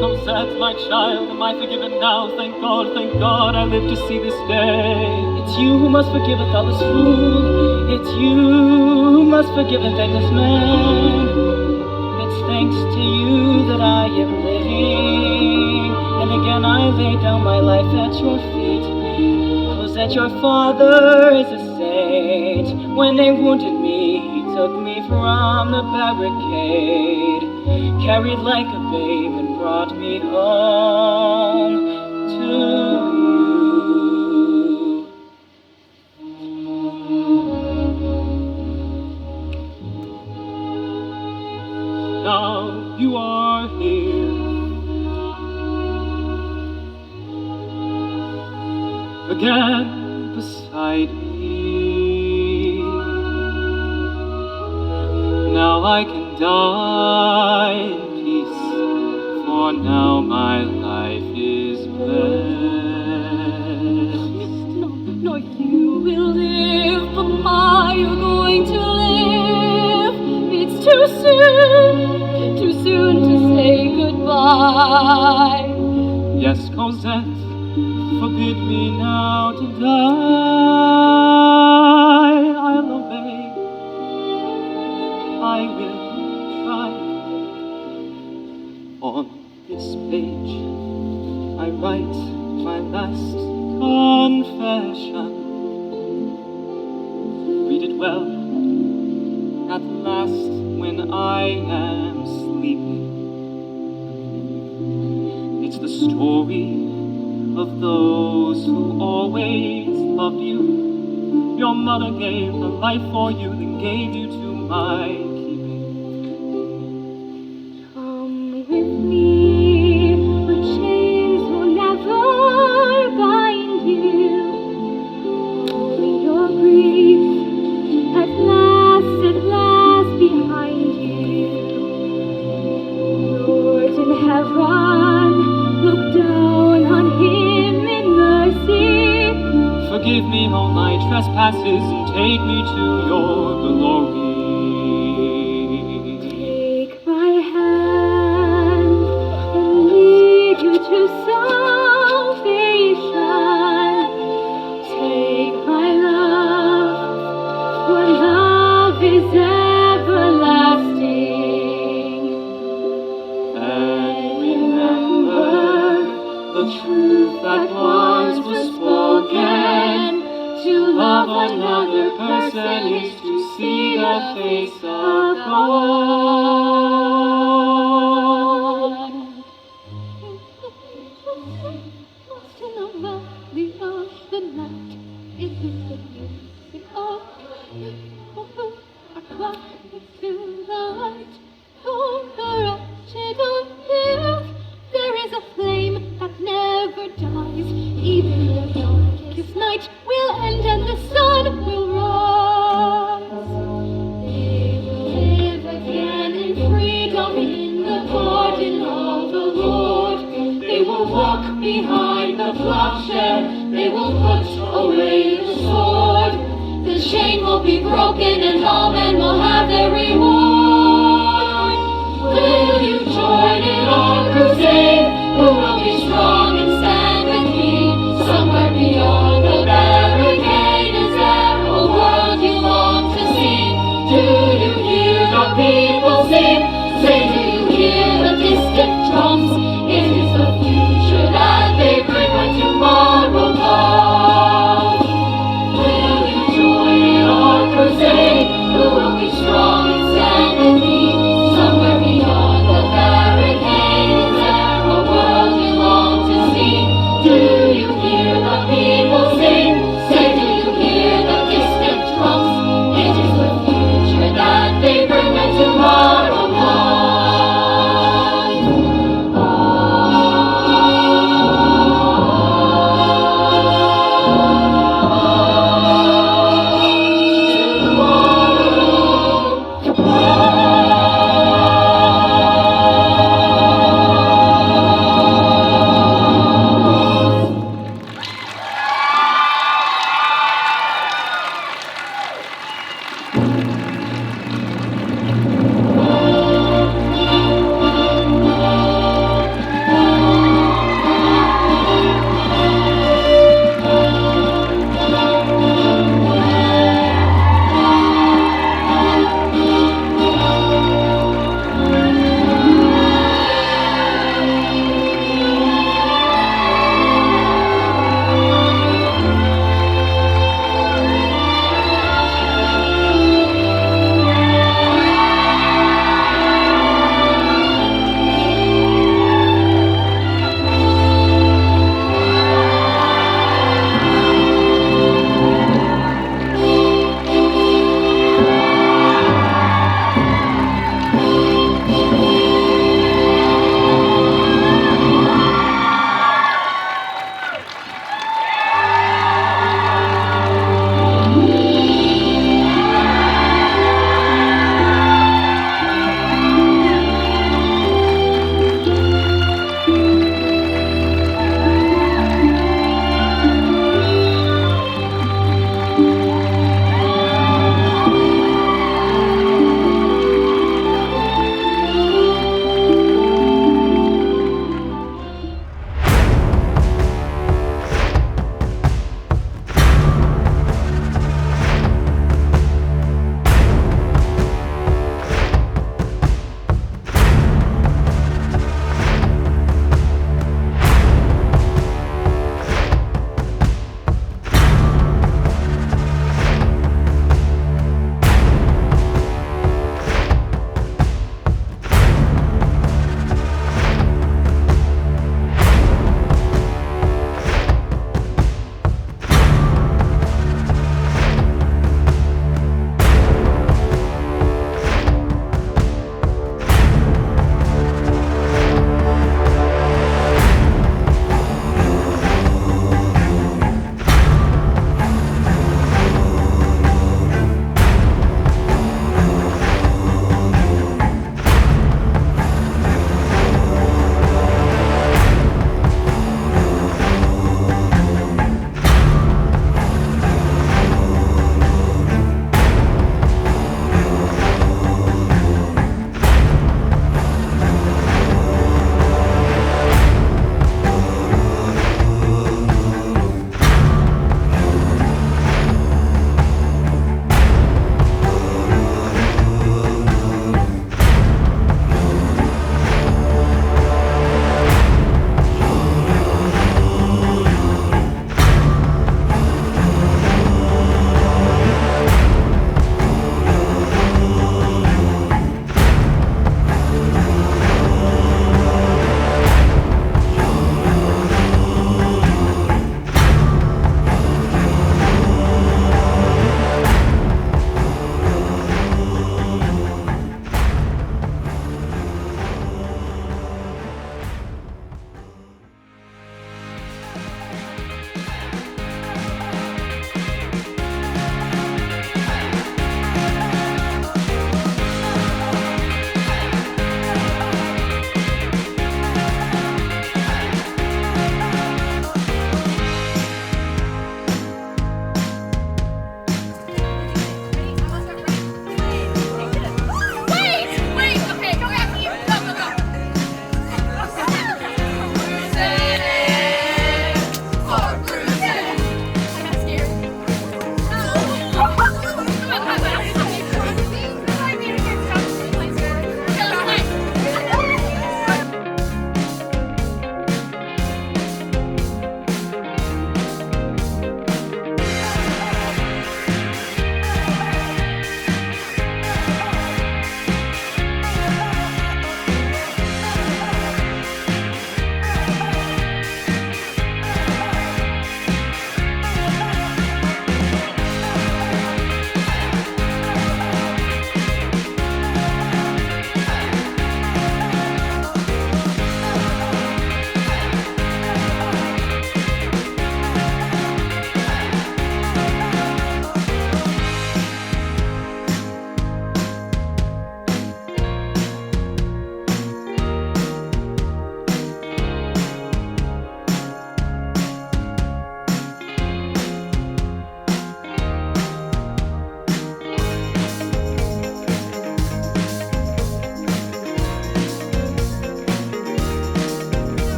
Cosette, my child, am I forgiven now? Thank God, I live to see this day. It's you who must forgive a thoughtless fool. It's you who must forgive a thankless man. It's thanks to you that I am living. And again I lay down my life at your feet. Cosette, your father is a saint. When they wounded me, he took me from the barricade, carried like a babe and brought me home to you. Now you are here, again beside me. Now I can die in peace, for now my life is blessed. No, you will live, Papa, you're going to live. It's too soon to say goodbye. Yes, Cosette, forbid me now to die. I'll obey, I will try. On this page I write my last confession. Read it well at last when I am sleeping. It's the story of those who always loved you. Your mother gave her life for you, then gave you to my keeping. Come with me, where chains will never bind you. Only your grief at last behind you. Lord in heaven, look down on him in mercy. Forgive me all my trespasses and take me to your glory. Take my hand and lead you to salvation. Take my love, for love is everlasting. And remember the truth that once was spoken. To love another person is to see the face of God. Lost in the valley of the night, it is the music of people who are climbing to the light. For the wretched on earth, there is a flame that never dies. Even the darkest night will end and the sun will rise. They will live again in freedom in the garden of the Lord. They will walk behind the plowshare. They will put away the sword. The chain will be broken and all men will have their reward. Will you join in our crusade? Who will be strong and stand with me? Somewhere beyond the barricade, is there a world you long to see? Do you hear the people sing? Say, do you hear the distant drums? It is the future that they bring when tomorrow comes. Will you join in our crusade? Who will be strong and stand with me? Somewhere beyond the barricade, is there a world you long to see? Do you hear the people sing? Say, do you hear the distant drums? It is the future that they bring when tomorrow comes.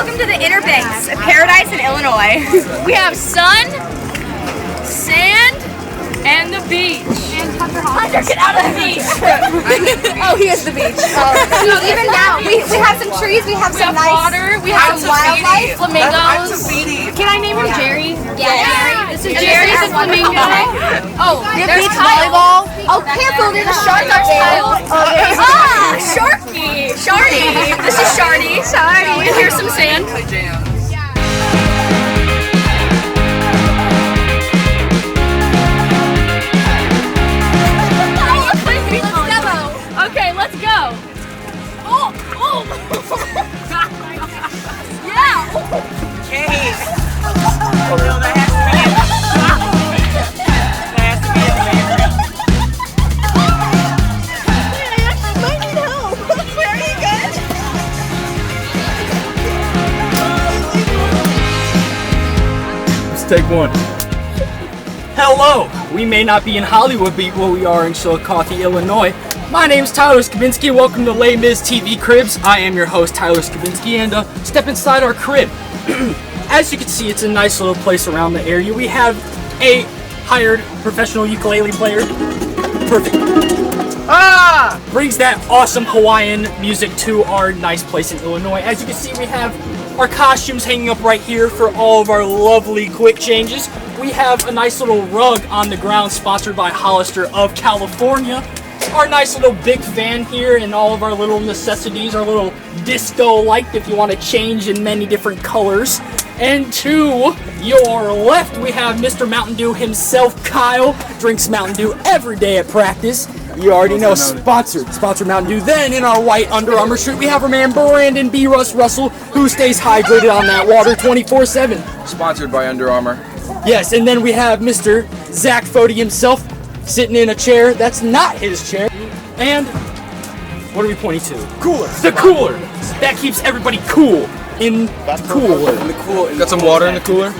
Welcome to the Inner Banks, a paradise in Illinois. We have sun, sand, and the beach. Hunter, get out of the beach! Oh, he is the beach. Even now, we have some trees, we have some nice water, we have some wildlife, flamingos. Can I name him Jerry? Yeah, Jerry. This is Jerry the flamingo. Oh, We have there's beach Kyle. volleyball. Oh, careful, there's a shark up there. Sharky! Shardy! This is Shardy. And here's some sand. Okay, let's go. Oh! Yeah! Okay. Well, that has to be it. That has to be it, Let's take one. Hello! We may not be in Hollywood, but we are in Chillicothe, Illinois. My name's Tyler Skabinski. Welcome to Les Mis TV Cribs. I am your host, Tyler Skabinski, and step inside our crib. As you can see, it's a nice little place around the area. We have a hired professional ukulele player. Perfect. Brings that awesome Hawaiian music to our nice place in Illinois. As you can see, we have our costumes hanging up right here for all of our lovely quick changes. We have a nice little rug on the ground sponsored by Hollister of California. Our nice little big fan here and all of our little necessities, our little disco light if you want to change in many different colors. And to your left, we have Mr. Mountain Dew himself, Kyle. Drinks Mountain Dew every day at practice. You already know, sponsored Mountain Dew. Then in our white Under Armour shirt, we have our man Brandon B. Russell, who stays hydrated on that water 24/7. Sponsored by Under Armour. Yes, and then we have Mr. Zach Fody himself, sitting in a chair that's not his chair. And what are we pointing to? Cooler. The cooler. That keeps everybody cool. In the cooler. Got some water in the cooler?